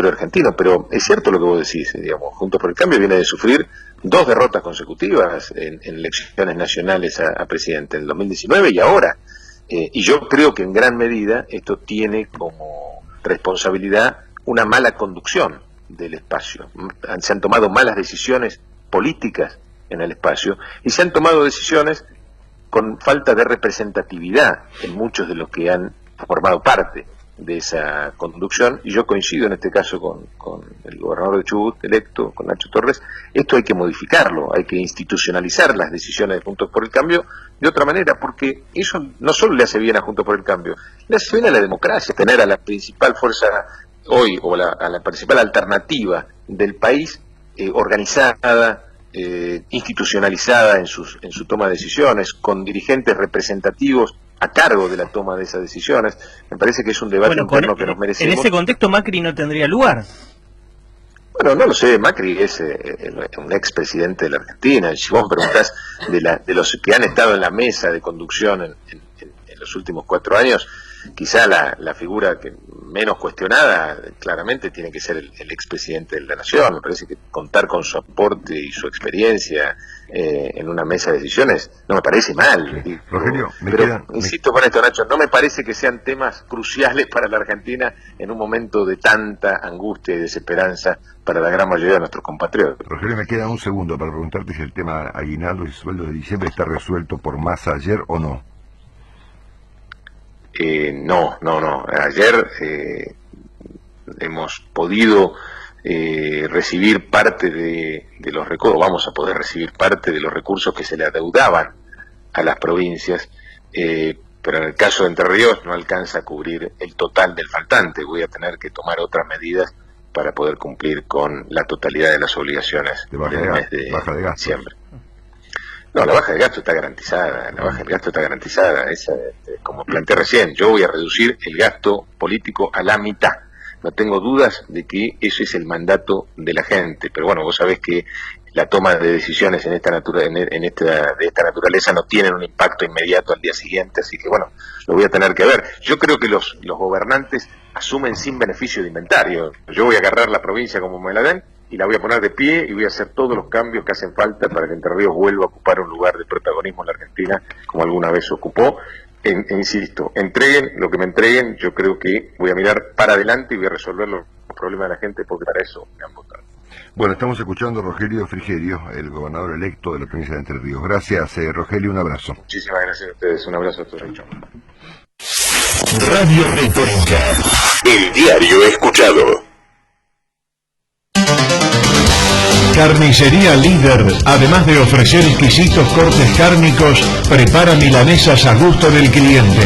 argentino. Pero es cierto lo que vos decís, Juntos por el Cambio viene de sufrir 2 derrotas consecutivas en elecciones nacionales a presidente, en el 2019 y ahora. Y yo creo que en gran medida esto tiene como responsabilidad una mala conducción del espacio. Se han tomado malas decisiones políticas en el espacio y se han tomado decisiones con falta de representatividad en muchos de los que han formado parte de esa conducción, y yo coincido en este caso con el gobernador de Chubut electo, con Nacho Torres. Esto hay que modificarlo, hay que institucionalizar las decisiones de Juntos por el Cambio de otra manera, porque eso no solo le hace bien a Juntos por el Cambio, le hace bien a la democracia, tener a la principal fuerza hoy, o a la principal alternativa del país, organizada, institucionalizada en su toma de decisiones, con dirigentes representativos a cargo de la toma de esas decisiones. Me parece que es un debate interno que nos merecemos. En ese contexto Macri no tendría lugar. Bueno, no lo sé, Macri es un expresidente de la Argentina. Si vos me preguntás de los que han estado en la mesa de conducción en los últimos 4 años, quizá la figura que menos cuestionada claramente tiene que ser el expresidente de la Nación. Me parece que contar con su aporte y su experiencia en una mesa de decisiones no me parece mal. Sí. Rogelio, insisto con esto, Nacho, no me parece que sean temas cruciales para la Argentina en un momento de tanta angustia y desesperanza para la gran mayoría de nuestros compatriotas. Rogelio, me queda un segundo para preguntarte si el tema aguinaldo y sueldo de diciembre está resuelto por Massa ayer o no. No. Ayer hemos podido recibir parte de los recursos, vamos a poder recibir parte de los recursos que se le adeudaban a las provincias, pero en el caso de Entre Ríos no alcanza a cubrir el total del faltante. Voy a tener que tomar otras medidas para poder cumplir con la totalidad de las obligaciones del mes de diciembre. No, la baja de gasto está garantizada, como planteé recién, yo voy a reducir el gasto político a la mitad. no tengo dudas de que eso es el mandato de la gente. Pero bueno, vos sabés que la toma de decisiones de esta naturaleza no tienen un impacto inmediato al día siguiente, así que bueno, lo voy a tener que ver. Yo creo que los gobernantes asumen sin beneficio de inventario. Yo voy a agarrar la provincia como me la den y la voy a poner de pie y voy a hacer todos los cambios que hacen falta para que Entre Ríos vuelva a ocupar un lugar de protagonismo en la Argentina como alguna vez ocupó. Insisto, entreguen lo que me entreguen, yo creo que voy a mirar para adelante y voy a resolver los problemas de la gente porque para eso me han votado. Bueno, estamos escuchando a Rogelio Frigerio, el gobernador electo de la provincia de Entre Ríos. Gracias, Rogelio, un abrazo. Muchísimas gracias a ustedes, un abrazo a todos. Radio Retórica, el diario escuchado. Carnicería Líder, además de ofrecer exquisitos cortes cárnicos, prepara milanesas a gusto del cliente.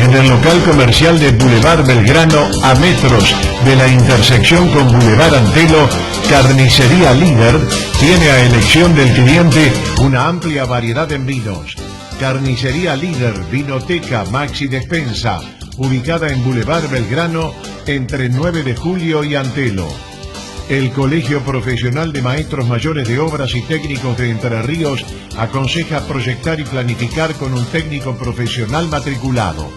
En el local comercial de Boulevard Belgrano, a metros de la intersección con Boulevard Antelo, Carnicería Líder tiene a elección del cliente una amplia variedad en vinos. Carnicería Líder, Vinoteca, Maxi Despensa, ubicada en Boulevard Belgrano, entre 9 de julio y Antelo. El Colegio Profesional de Maestros Mayores de Obras y Técnicos de Entre Ríos aconseja proyectar y planificar con un técnico profesional matriculado.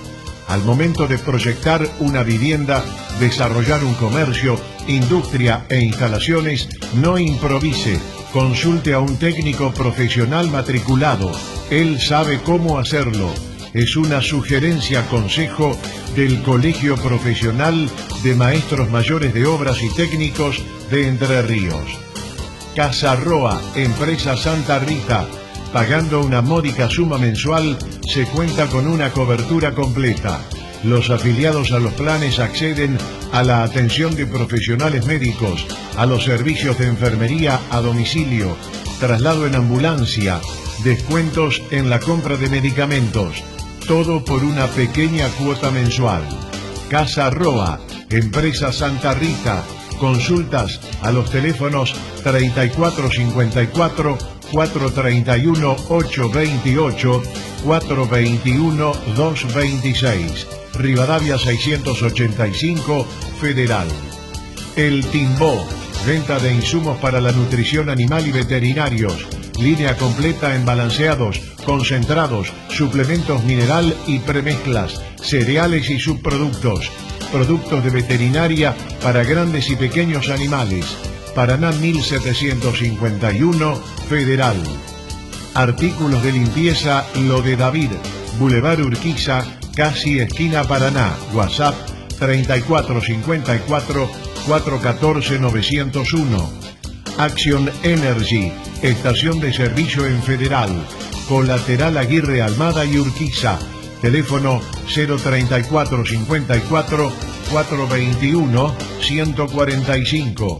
Al momento de proyectar una vivienda, desarrollar un comercio, industria e instalaciones, no improvise. Consulte a un técnico profesional matriculado. Él sabe cómo hacerlo. Es una sugerencia-consejo del Colegio Profesional de Maestros Mayores de Obras y Técnicos de Entre Ríos. Casa Roa, Empresa Santa Rita. Pagando una módica suma mensual, se cuenta con una cobertura completa. Los afiliados a los planes acceden a la atención de profesionales médicos, a los servicios de enfermería a domicilio, traslado en ambulancia, descuentos en la compra de medicamentos. Todo por una pequeña cuota mensual. Casa Roa, Empresa Santa Rita. Consultas a los teléfonos 3454 431 828 421 226. Rivadavia 685, Federal. El Timbó, venta de insumos para la nutrición animal y veterinarios. Línea completa en balanceados, concentrados, suplementos mineral y premezclas, cereales y subproductos. Productos de veterinaria para grandes y pequeños animales. Paraná 1751, Federal. Artículos de limpieza Lo de David, Boulevard Urquiza, casi esquina Paraná. WhatsApp 3454 414 901. Action Energy, estación de servicio en Federal. Colateral Aguirre Almada y Urquiza. Teléfono 03454 421 145.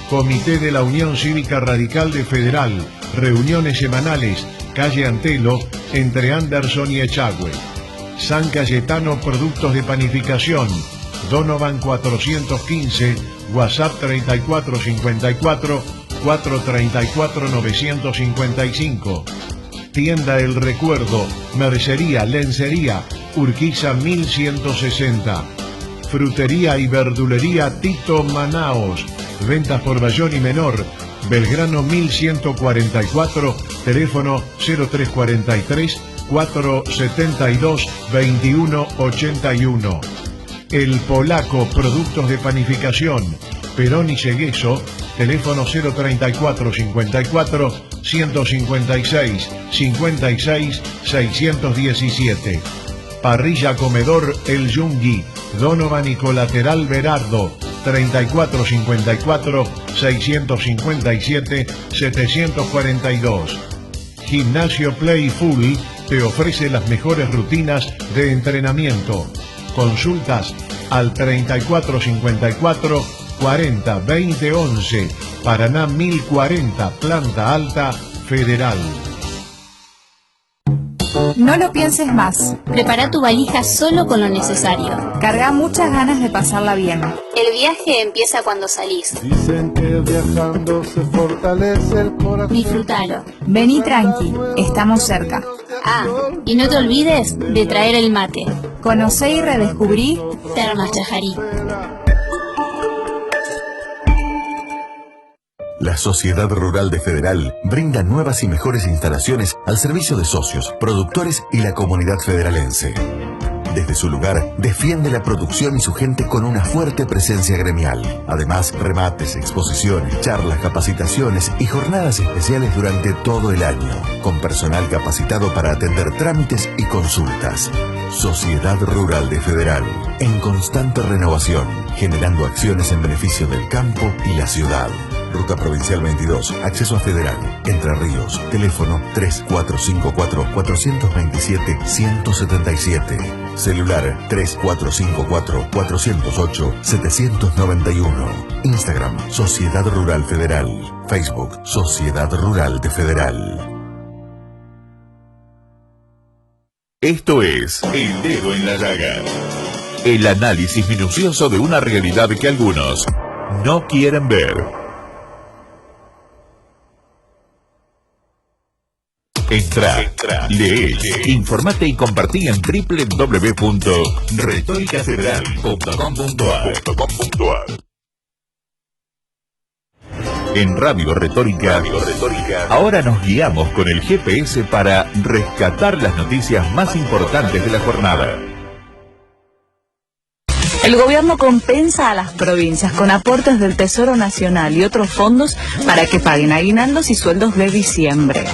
Comité de la Unión Cívica Radical de Federal. Reuniones semanales. Calle Antelo, entre Anderson y Echagüe. San Cayetano Productos de Panificación. Donovan 415. WhatsApp 3454 434 955. Tienda El Recuerdo, Mercería, Lencería, Urquiza 1160. Frutería y verdulería Tito Manaos. Ventas por mayor y menor. Belgrano 1144, teléfono 0343 472 2181. El Polaco, productos de panificación. Perón y Segueso, teléfono 034 54 156 56 617. Parrilla Comedor El Yungui, Donovan y Colateral Berardo, 3454 657 742. Gimnasio Playful te ofrece las mejores rutinas de entrenamiento. Consultas al 3454 40 20 11, Paraná 1040, planta alta, Federal. No lo pienses más. Prepara tu valija solo con lo necesario. Carga muchas ganas de pasarla bien. El viaje empieza cuando salís. Dicen que viajando se fortalece el corazón. Disfrútalo. Vení tranqui, estamos cerca. Ah, y no te olvides de traer el mate. Conocé y redescubrí Termas Chajarí. La Sociedad Rural de Federal brinda nuevas y mejores instalaciones al servicio de socios, productores y la comunidad federalense. Desde su lugar, defiende la producción y su gente con una fuerte presencia gremial. Además, remates, exposiciones, charlas, capacitaciones y jornadas especiales durante todo el año, con personal capacitado para atender trámites y consultas. Sociedad Rural de Federal, en constante renovación, generando acciones en beneficio del campo y la ciudad. Ruta Provincial 22, acceso a Federal, Entre Ríos, teléfono 3454-427-177, celular 3454-408-791, Instagram, Sociedad Rural Federal, Facebook, Sociedad Rural de Federal. Esto es El Dedo en la Llaga, el análisis minucioso de una realidad que algunos no quieren ver. Entra, lee, informate y compartí en www.retoricafederal.com.ar. En Radio Retórica, ahora nos guiamos con el GPS para rescatar las noticias más importantes de la jornada. El gobierno compensa a las provincias con aportes del Tesoro Nacional y otros fondos para que paguen aguinaldos y sueldos de diciembre.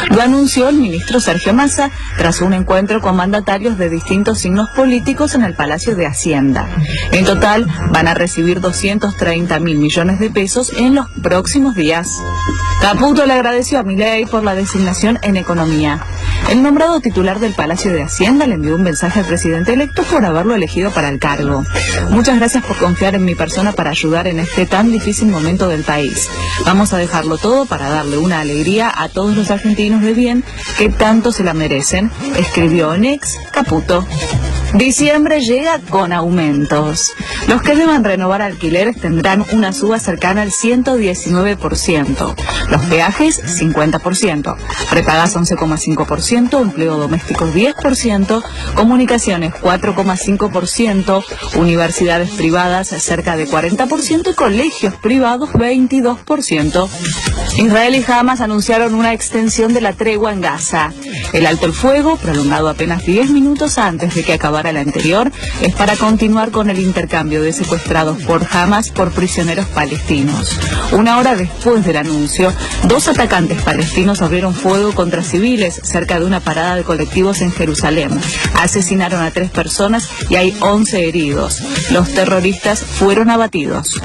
Lo anunció el ministro Sergio Massa tras un encuentro con mandatarios de distintos signos políticos en el Palacio de Hacienda. En total van a recibir 230.000 millones de pesos en los próximos días. Caputo le agradeció a Milei por la designación en Economía. El nombrado titular del Palacio de Hacienda le envió un mensaje al presidente electo por haberlo elegido para el cargo. Muchas gracias por confiar en mi persona para ayudar en este tan difícil momento del país. Vamos a dejarlo todo para darle una alegría a todos los argentinos de bien que tanto se la merecen, escribió en X Caputo. Diciembre llega con aumentos. Los que deban renovar alquileres tendrán una suba cercana al 119%. Los peajes, 50%. Prepagas, 11,5%. Empleo doméstico, 10%. Comunicaciones, 4,5%. Universidades privadas, cerca de 40%. Y colegios privados, 22%. Israel y Hamas anunciaron una extensión de la tregua en Gaza. El alto el fuego, prolongado apenas 10 minutos antes de que acabara la anterior, es para continuar con el intercambio de secuestrados por Hamas por prisioneros palestinos. Una hora después del anuncio, 2 atacantes palestinos abrieron fuego contra civiles cerca de una parada de colectivos en Jerusalén. Asesinaron a 3 personas y hay 11 heridos. Los terroristas fueron abatidos.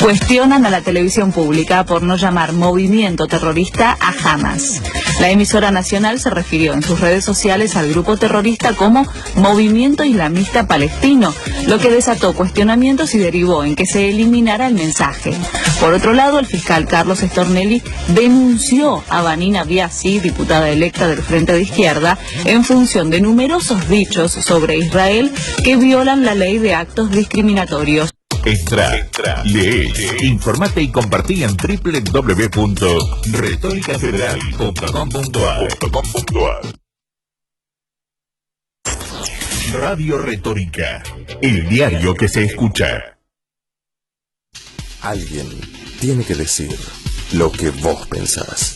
Cuestionan a la televisión pública por no llamar movimiento terrorista a Hamas. La emisora nacional se refirió en sus redes sociales al grupo terrorista como Movimiento Islamista Palestino, lo que desató cuestionamientos y derivó en que se eliminara el mensaje. Por otro lado, el fiscal Carlos Stornelli denunció a Vanina Biasi, diputada electa del Frente de Izquierda, en función de numerosos dichos sobre Israel que violan la ley de actos discriminatorios. Entra, lee, informate y compartí en www.retoricafederal.com.ar. Radio Retórica, el diario que se escucha. Alguien tiene que decir lo que vos pensás.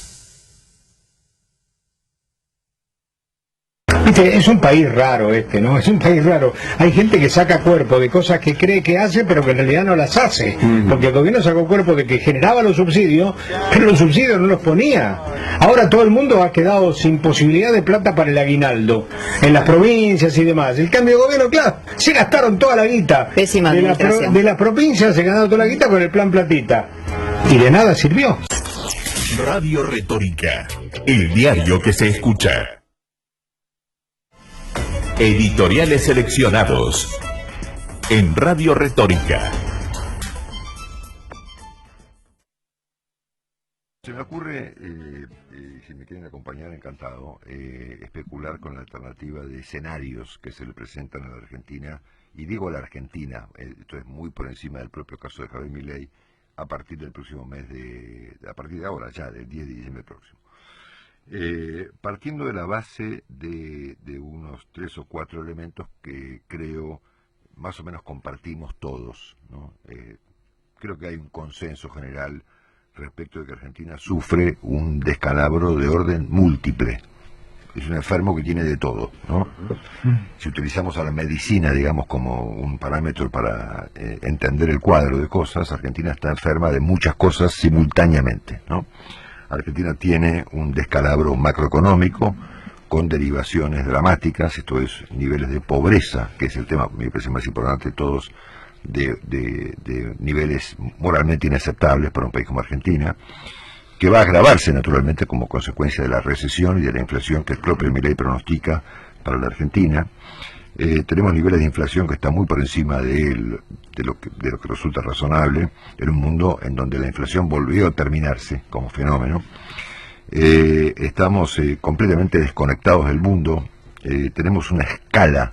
Viste, es un país raro este, ¿no? Es un país raro. Hay gente que saca cuerpo de cosas que cree que hace, pero que en realidad no las hace. Porque el gobierno sacó cuerpo de que generaba los subsidios, pero los subsidios no los ponía. Ahora todo el mundo ha quedado sin posibilidad de plata para el aguinaldo, en las provincias y demás. El cambio de gobierno, claro, se gastaron toda la guita. Pésima administración. De las provincias se ganaron toda la guita con el plan Platita. Y de nada sirvió. Radio Retórica, el diario que se escucha. Editoriales seleccionados en Radio Retórica. Se me ocurre, si me quieren acompañar, encantado, especular con la alternativa de escenarios que se le presentan a la Argentina, y digo a la Argentina, esto es muy por encima del propio caso de Javier Milei, a partir del próximo mes, a partir de ahora ya, del 10 de diciembre próximo. Partiendo de la base de unos 3 o 4 elementos que creo más o menos compartimos todos, ¿no? Creo que hay un consenso general respecto de que Argentina sufre un descalabro de orden múltiple. Es un enfermo que tiene de todo, ¿no? Si utilizamos a la medicina, digamos, como un parámetro para entender el cuadro de cosas, Argentina está enferma de muchas cosas simultáneamente, ¿no? Argentina tiene un descalabro macroeconómico con derivaciones dramáticas, esto es, niveles de pobreza, que es el tema, me parece más importante de todos, de niveles moralmente inaceptables para un país como Argentina, que va a agravarse naturalmente como consecuencia de la recesión y de la inflación que el propio Milei pronostica para la Argentina. Tenemos niveles de inflación que están muy por encima de lo que resulta razonable en un mundo en donde la inflación volvió a terminarse como fenómeno. Estamos completamente desconectados del mundo. Tenemos una escala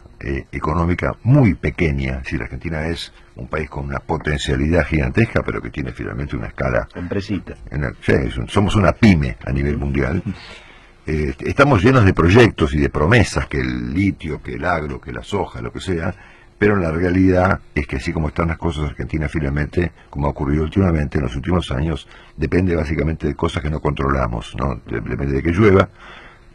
económica muy pequeña. Si la Argentina es un país con una potencialidad gigantesca, pero que tiene finalmente una escala... Empresita. Somos una pyme a nivel mundial. Estamos llenos de proyectos y de promesas, que el litio, que el agro, que la soja, lo que sea, pero la realidad es que así como están las cosas, Argentina finalmente, como ha ocurrido últimamente en los últimos años, depende básicamente de cosas que no controlamos, ¿no? Depende de que llueva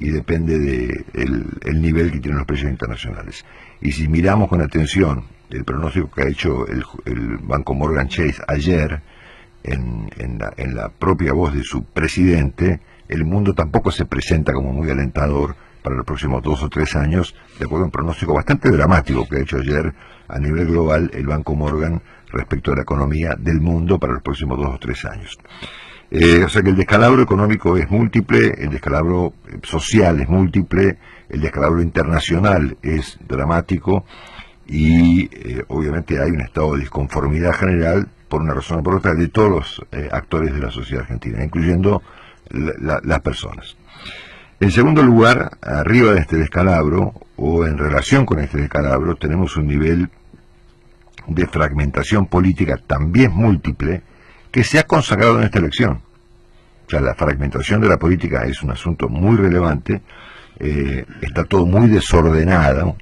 y depende del nivel que tienen los precios internacionales. Y si miramos con atención el pronóstico que ha hecho el Banco Morgan Chase ayer, en la propia voz de su presidente, el mundo tampoco se presenta como muy alentador para los próximos 2 o 3 años, de acuerdo a un pronóstico bastante dramático que ha hecho ayer a nivel global el Banco Morgan respecto a la economía del mundo para los próximos 2 o 3 años. O sea que el descalabro económico es múltiple, el descalabro social es múltiple, el descalabro internacional es dramático y obviamente hay un estado de disconformidad general por una razón o por otra de todos los actores de la sociedad argentina, incluyendo las personas. En segundo lugar, arriba de este descalabro o en relación con este descalabro tenemos un nivel de fragmentación política también múltiple que se ha consagrado en esta elección. O sea, la fragmentación de la política es un asunto muy relevante, está todo muy desordenado,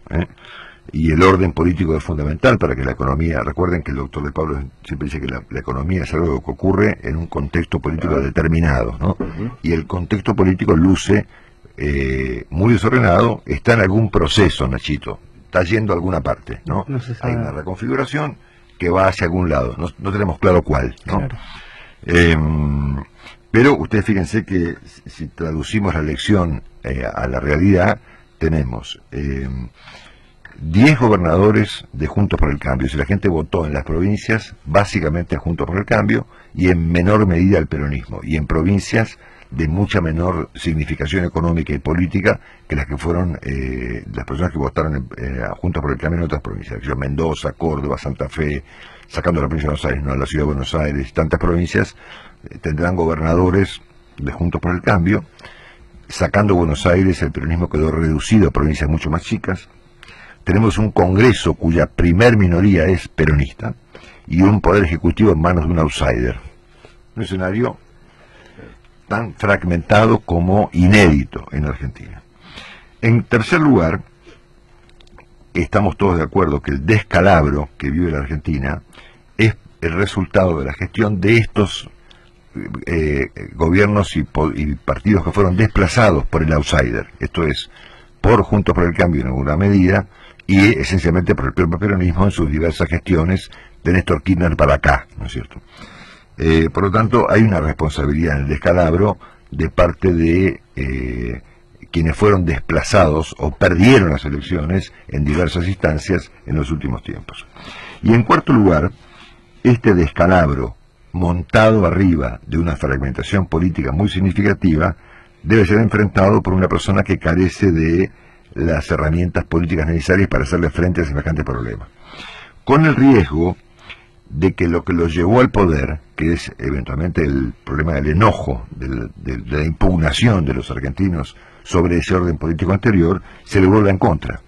y el orden político es fundamental para que la economía, recuerden que el doctor de Pablo siempre dice que la economía es algo que ocurre en un contexto político determinado, ¿no? Y el contexto político luce muy desordenado, está en algún proceso, Nachito, está yendo a alguna parte, ¿no? Hay una reconfiguración que va hacia algún lado, no tenemos claro cuál, ¿no? Claro. Pero ustedes fíjense que si traducimos la elección a la realidad, tenemos 10 gobernadores de Juntos por el Cambio. Si la gente votó en las provincias, básicamente a Juntos por el Cambio, y en menor medida al peronismo, y en provincias de mucha menor significación económica y política que las que fueron las personas que votaron a Juntos por el Cambio en otras provincias. Mendoza, Córdoba, Santa Fe, sacando la provincia de Buenos Aires, no la ciudad de Buenos Aires, tantas provincias tendrán gobernadores de Juntos por el Cambio. Sacando Buenos Aires, el peronismo quedó reducido a provincias mucho más chicas. Tenemos un Congreso cuya primer minoría es peronista y un poder ejecutivo en manos de un outsider. Un escenario tan fragmentado como inédito en Argentina. En tercer lugar, estamos todos de acuerdo que el descalabro que vive la Argentina es el resultado de la gestión de estos gobiernos y partidos que fueron desplazados por el outsider, esto es, por Juntos por el Cambio en alguna medida, y esencialmente por el propio peronismo en sus diversas gestiones de Néstor Kirchner para acá, ¿no es cierto? Por lo tanto, hay una responsabilidad en el descalabro de parte de quienes fueron desplazados o perdieron las elecciones en diversas instancias en los últimos tiempos. Y en cuarto lugar, este descalabro montado arriba de una fragmentación política muy significativa debe ser enfrentado por una persona que carece de las herramientas políticas necesarias para hacerle frente a semejante problema, con el riesgo de que lo que los llevó al poder, que es eventualmente el problema del enojo, de la impugnación de los argentinos sobre ese orden político anterior, se le vuelva en contra.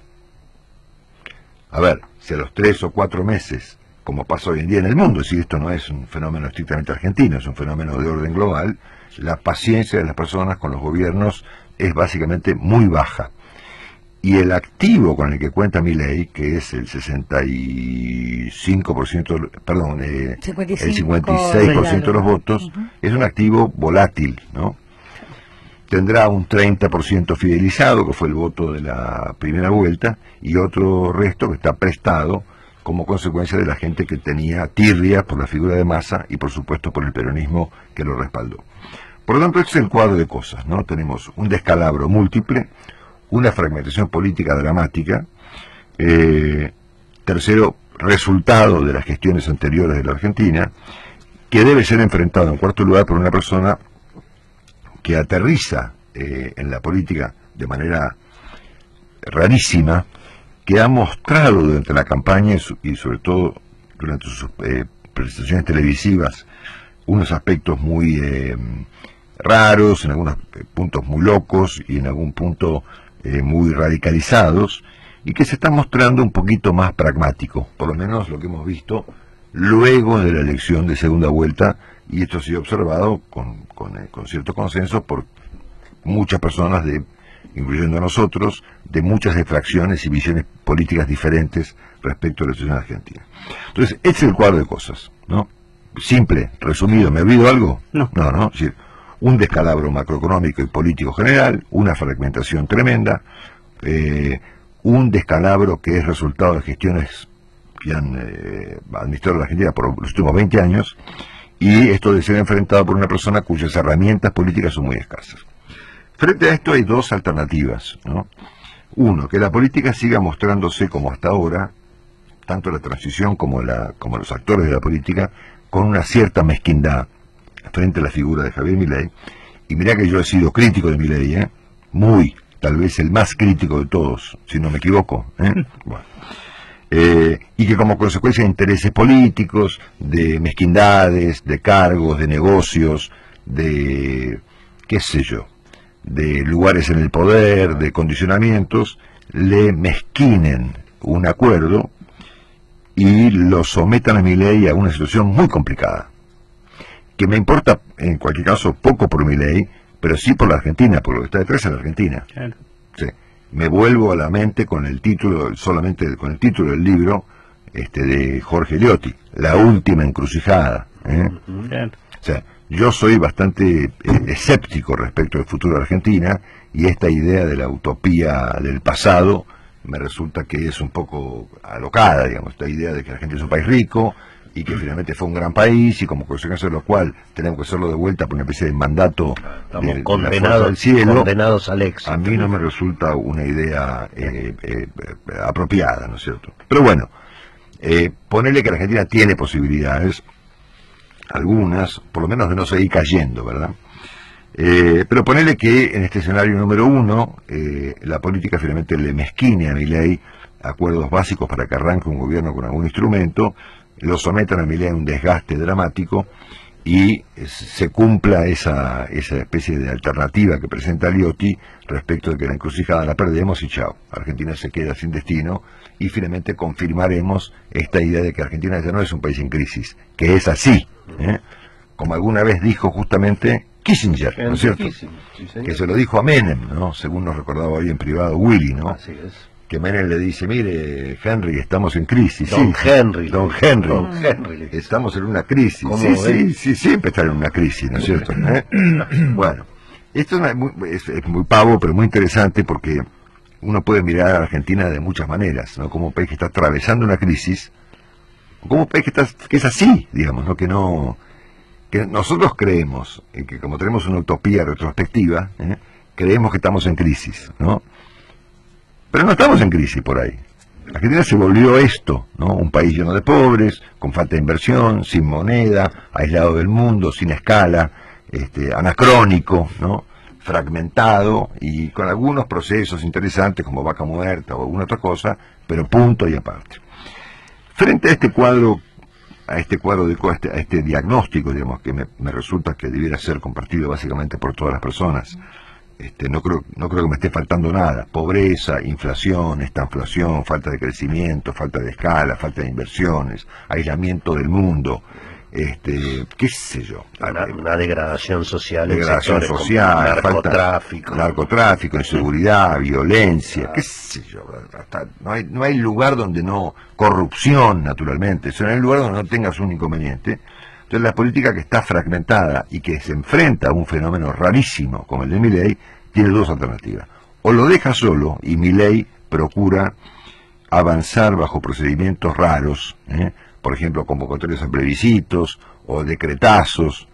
A ver, si a los 3 o 4 meses, como pasa hoy en día en el mundo, si esto no es un fenómeno estrictamente argentino, es un fenómeno de orden global, la paciencia de las personas con los gobiernos es básicamente muy baja. y el activo con el que cuenta Milei, que es el 65%, perdón, el 56% de los votos, es un activo volátil, ¿no? Tendrá un 30% fidelizado, que fue el voto de la primera vuelta, y otro resto que está prestado como consecuencia de la gente que tenía tirria por la figura de Massa y por supuesto por el peronismo que lo respaldó. Por lo tanto, este es el cuadro de cosas, ¿no? Tenemos un descalabro múltiple, una fragmentación política dramática, tercero, resultado de las gestiones anteriores de la Argentina, que debe ser enfrentado en cuarto lugar por una persona que aterriza en la política de manera rarísima, que ha mostrado durante la campaña y sobre todo durante sus presentaciones televisivas unos aspectos muy raros, en algunos puntos muy locos y en algún punto muy radicalizados, y que se está mostrando un poquito más pragmático, por lo menos lo que hemos visto luego de la elección de segunda vuelta, y esto ha sido observado con cierto consenso por muchas personas, incluyendo a nosotros, de muchas extracciones y visiones políticas diferentes respecto a la situación argentina. Entonces, este es el cuadro de cosas, ¿no? Simple, resumido. ¿Me olvido algo? No. Es decir, un descalabro macroeconómico y político general, una fragmentación tremenda, un descalabro que es resultado de gestiones que han administrado la Argentina por los últimos 20 años, y esto debe ser enfrentado por una persona cuyas herramientas políticas son muy escasas. Frente a esto hay dos alternativas, ¿no? Uno, que la política siga mostrándose como hasta ahora, tanto la transición como los actores de la política, con una cierta mezquindad frente a la figura de Javier Milei. Y mirá que yo he sido crítico de Milei, tal vez el más crítico de todos, si no me equivoco, Bueno. Y que como consecuencia de intereses políticos, de mezquindades, de cargos, de negocios, de qué sé yo, de lugares en el poder, de condicionamientos, le mezquinen un acuerdo y lo sometan a Milei a una situación muy complicada, que me importa en cualquier caso poco por Milei, pero sí por la Argentina, por lo que está detrás de la Argentina. Claro. Sí. Me vuelvo a la mente con el título, solamente con el título del libro de Jorge Eliotti, La última encrucijada. Claro. O sea, yo soy bastante escéptico respecto al futuro de Argentina, y esta idea de la utopía del pasado me resulta que es un poco alocada, digamos, esta idea de que la Argentina es un país rico y que finalmente fue un gran país, y como consecuencia de lo cual tenemos que hacerlo de vuelta por una especie de mandato condenados al éxito. A mí no me resulta una idea apropiada, ¿no es cierto? Pero bueno, ponerle que la Argentina tiene posibilidades, algunas, por lo menos de no seguir cayendo, ¿verdad? Pero ponerle que en este escenario número uno, la política finalmente le mezquine a Milei acuerdos básicos para que arranque un gobierno con algún instrumento, lo sometan a Milei a un desgaste dramático y se cumpla esa especie de alternativa que presenta Eliotti respecto de que la encrucijada la perdemos y chao, Argentina se queda sin destino, y finalmente confirmaremos esta idea de que Argentina ya no es un país en crisis, que es así, como alguna vez dijo justamente Kissinger, ¿no es cierto? Que se lo dijo a Menem, ¿no? Según nos recordaba hoy en privado Willy, ¿no? Así es. Que Menem le dice, mire, Henry, estamos en crisis. Don Henry, estamos en una crisis. Sí, siempre están en una crisis, ¿no es cierto? Bueno, esto es muy pavo, pero muy interesante, porque uno puede mirar a Argentina de muchas maneras, ¿no? Como un país que está atravesando una crisis, como un país que es así, digamos, ¿no? Que nosotros creemos, que como tenemos una utopía retrospectiva, creemos que estamos en crisis, ¿no? Pero no estamos en crisis por ahí. Argentina se volvió esto, ¿no? Un país lleno de pobres, con falta de inversión, sin moneda, aislado del mundo, sin escala, anacrónico, ¿no? Fragmentado y con algunos procesos interesantes como Vaca Muerta o alguna otra cosa, pero punto y aparte. Frente a este cuadro, a este diagnóstico, digamos, que me resulta que debiera ser compartido básicamente por todas las personas, no creo que me esté faltando nada: pobreza, inflación, estanflación, falta de crecimiento, falta de escala, falta de inversiones, aislamiento del mundo, qué sé yo. Una degradación social. Degradación social, narcotráfico, inseguridad, violencia, qué sé yo. No hay lugar donde no... Corrupción, naturalmente. No hay lugar donde no tengas un inconveniente. Entonces la política que está fragmentada y que se enfrenta a un fenómeno rarísimo como el de Milei, tiene dos alternativas. O lo deja solo y Milei procura avanzar bajo procedimientos raros, por ejemplo, convocatorias a plebiscitos o decretazos,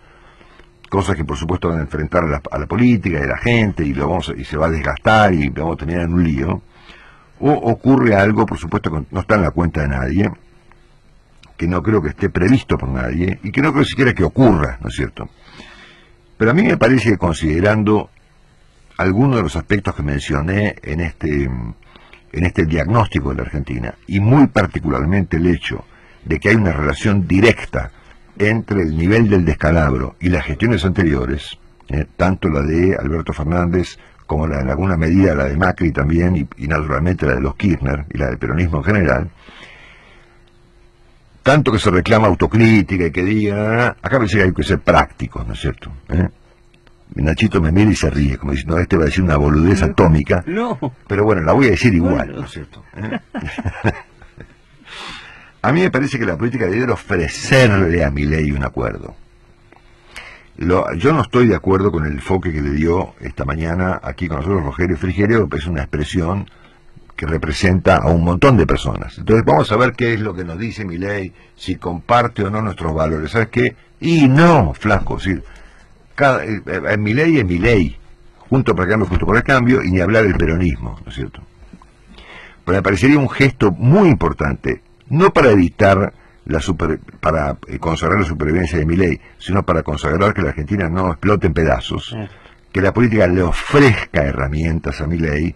cosas que por supuesto van a enfrentar a la política y a la gente y se va a desgastar y vamos a terminar en un lío. O ocurre algo, por supuesto, que no está en la cuenta de nadie, que no creo que esté previsto por nadie y que no creo siquiera que ocurra, ¿no es cierto? Pero a mí me parece que considerando algunos de los aspectos que mencioné en este diagnóstico de la Argentina, y muy particularmente el hecho de que hay una relación directa entre el nivel del descalabro y las gestiones anteriores, tanto la de Alberto Fernández como en alguna medida la de Macri también, y naturalmente la de los Kirchner y la del peronismo en general, tanto que se reclama autocrítica y que diga, acá parece que hay que ser prácticos, ¿no es cierto? Nachito me mira y se ríe, como diciendo, este va a decir una boludez atómica, pero bueno, la voy a decir igual, ¿no es cierto? A mí me parece que la política debe ofrecerle a Milei un acuerdo. Yo no estoy de acuerdo con el enfoque que le dio esta mañana aquí con nosotros Rogelio Frigerio, que es una expresión que representa a un montón de personas. Entonces vamos a ver qué es lo que nos dice Milei, si comparte o no nuestros valores. ¿Sabes qué? Y no, flaco, sí. Milei es Milei, junto por el cambio, y ni hablar del peronismo, ¿no es cierto? Pero me parecería un gesto muy importante, no para evitar para consagrar la supervivencia de Milei, sino para consagrar que la Argentina no explote en pedazos, que la política le ofrezca herramientas a Milei,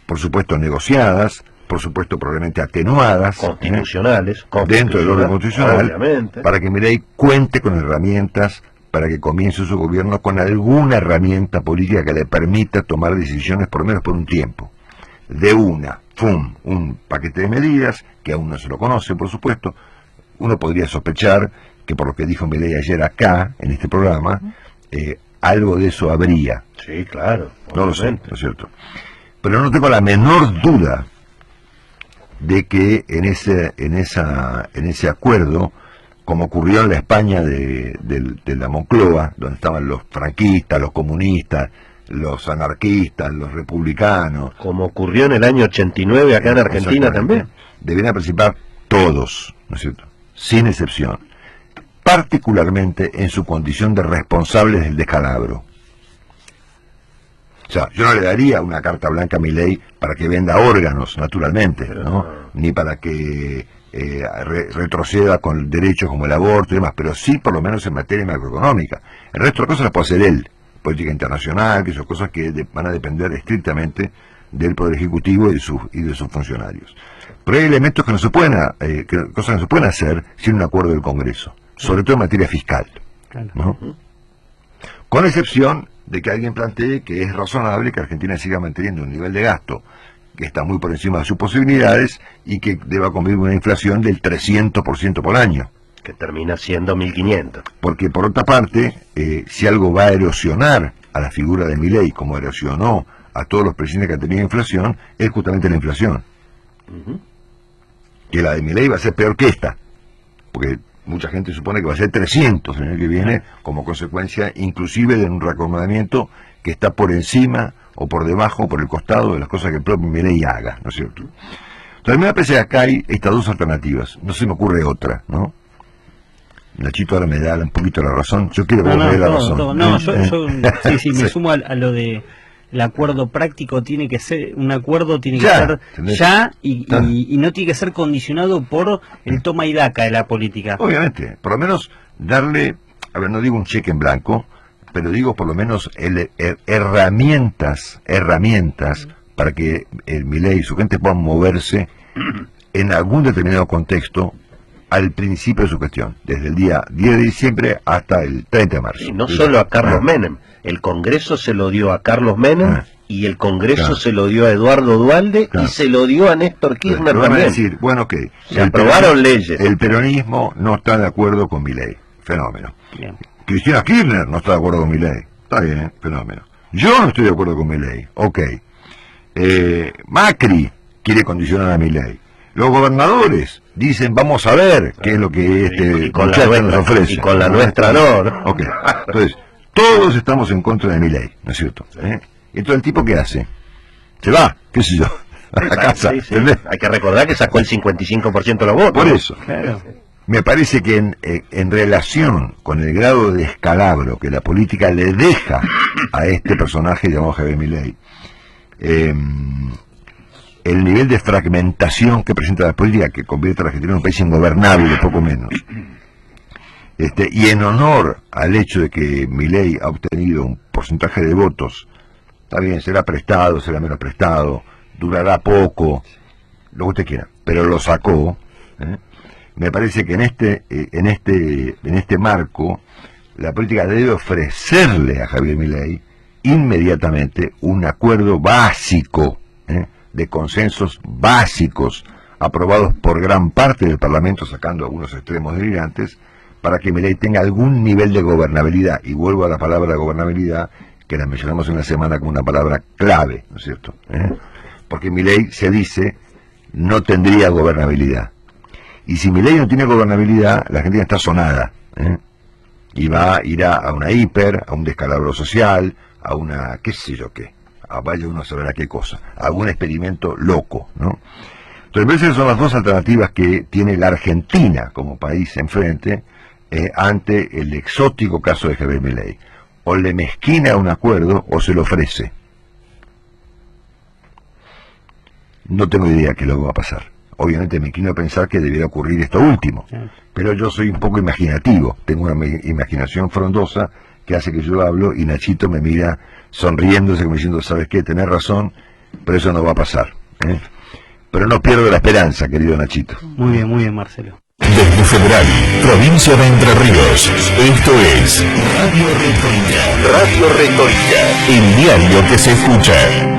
por supuesto negociadas, por supuesto probablemente atenuadas, constitucionales, dentro del orden constitucional, obviamente, para que Milei cuente con herramientas para que comience su gobierno con alguna herramienta política que le permita tomar decisiones por lo menos por un tiempo. De un paquete de medidas, que aún no se lo conoce, por supuesto. Uno podría sospechar que por lo que dijo Milei ayer acá, en este programa, algo de eso habría. Sí, claro. No lo sé, ¿no es cierto? Pero no tengo la menor duda de que en ese acuerdo, como ocurrió en la España de la Moncloa, donde estaban los franquistas, los comunistas, los anarquistas, los republicanos. Como ocurrió en el año 89 acá en Argentina también. Deberían participar todos, ¿no es cierto? Sin excepción. Particularmente en su condición de responsables del descalabro. O sea, yo no le daría una carta blanca a Milei para que venda órganos, naturalmente, ¿no? Ni para que retroceda con derechos como el aborto y demás, pero sí por lo menos en materia macroeconómica. El resto de cosas las puede hacer él, política internacional, que son cosas que van a depender estrictamente del Poder Ejecutivo y de sus funcionarios. Pero hay elementos que no se pueden, cosas que no se pueden hacer sin un acuerdo del Congreso, sobre todo en materia fiscal, ¿no? Con excepción de que alguien plantee que es razonable que Argentina siga manteniendo un nivel de gasto que está muy por encima de sus posibilidades y que deba convivir una inflación del 300% por año. Que termina siendo 1.500. Porque por otra parte, si algo va a erosionar a la figura de Milei, como erosionó a todos los presidentes que han tenido inflación, es justamente la inflación. Que la de Milei va a ser peor que esta, porque mucha gente supone que va a ser 300 el año que viene, como consecuencia inclusive de un reacomodamiento que está por encima o por debajo o por el costado de las cosas que el propio Milei haga, ¿no es cierto? Entonces me parece que acá hay estas dos alternativas, no se me ocurre otra, ¿no? Nachito ahora me da un poquito la razón, yo quiero que me dé la razón. Yo sí, me sumo a lo de el acuerdo práctico. Tiene que ser un acuerdo, tiene que ser ya y no tiene que ser condicionado por el toma y daca de la política. Obviamente, por lo menos darle, a ver, no digo un cheque en blanco, pero digo por lo menos herramientas para que el Milei y su gente puedan moverse en algún determinado contexto al principio de su gestión, desde el día 10 de diciembre hasta el 30 de marzo. Y no solo a Carlos Menem, el Congreso se lo dio a Carlos Menem y el Congreso se lo dio a Eduardo Duhalde y se lo dio a Néstor Kirchner Van a también. decir, bueno, ok, Se aprobaron leyes. El peronismo no está de acuerdo con Milei, fenómeno. Bien. Cristina Kirchner no está de acuerdo con Milei, está bien, fenómeno. Yo no estoy de acuerdo con Milei, ok. Macri quiere condicionar a Milei. Los gobernadores dicen, vamos a ver qué es lo que este con la muchacho nuestra, nos ofrece. y con la nuestra no, ¿no? Ok, entonces, todos estamos en contra de Milei, ¿no es cierto? Entonces, ¿el tipo qué hace? Se va, qué sé yo, a la casa. Sí, sí. Hay que recordar que sacó el 55% de los votos. Por eso. Claro. Me parece que en relación con el grado de descalabro que la política le deja a este personaje llamado Javier Milei, el nivel de fragmentación que presenta la política, que convierte a la Argentina en un país ingobernable, poco menos, y en honor al hecho de que Milei ha obtenido un porcentaje de votos, está bien, será prestado, será menos prestado, durará poco, lo que usted quiera, pero lo sacó. Me parece que en este marco la política debe ofrecerle a Javier Milei inmediatamente un acuerdo básico, de consensos básicos aprobados por gran parte del Parlamento, sacando algunos extremos delirantes, para que Milei tenga algún nivel de gobernabilidad. Y vuelvo a la palabra gobernabilidad, que la mencionamos en la semana como una palabra clave, ¿no es cierto? Porque Milei, se dice, no tendría gobernabilidad. Y si Milei no tiene gobernabilidad, la Argentina está sonada, y irá a una hiper, a un descalabro social, a una, qué sé yo qué, vaya uno a saber a qué cosa, a algún experimento loco, ¿no? Entonces, me parece que son las dos alternativas que tiene la Argentina como país enfrente ante el exótico caso de Javier Milei. O le mezquina un acuerdo o se lo ofrece. No tengo idea qué es lo que va a pasar. Obviamente me quiero pensar que debiera ocurrir esto último, pero yo soy un poco imaginativo, tengo una imaginación frondosa que hace que yo hablo y Nachito me mira sonriéndose como diciendo, ¿sabes qué? Tenés razón, pero eso no va a pasar. Pero no pierdo la esperanza, querido Nachito. Muy bien, Marcelo. Desde Federal, provincia de Entre Ríos, esto es Radio Retórica. Radio Retórica, el diario que se escucha.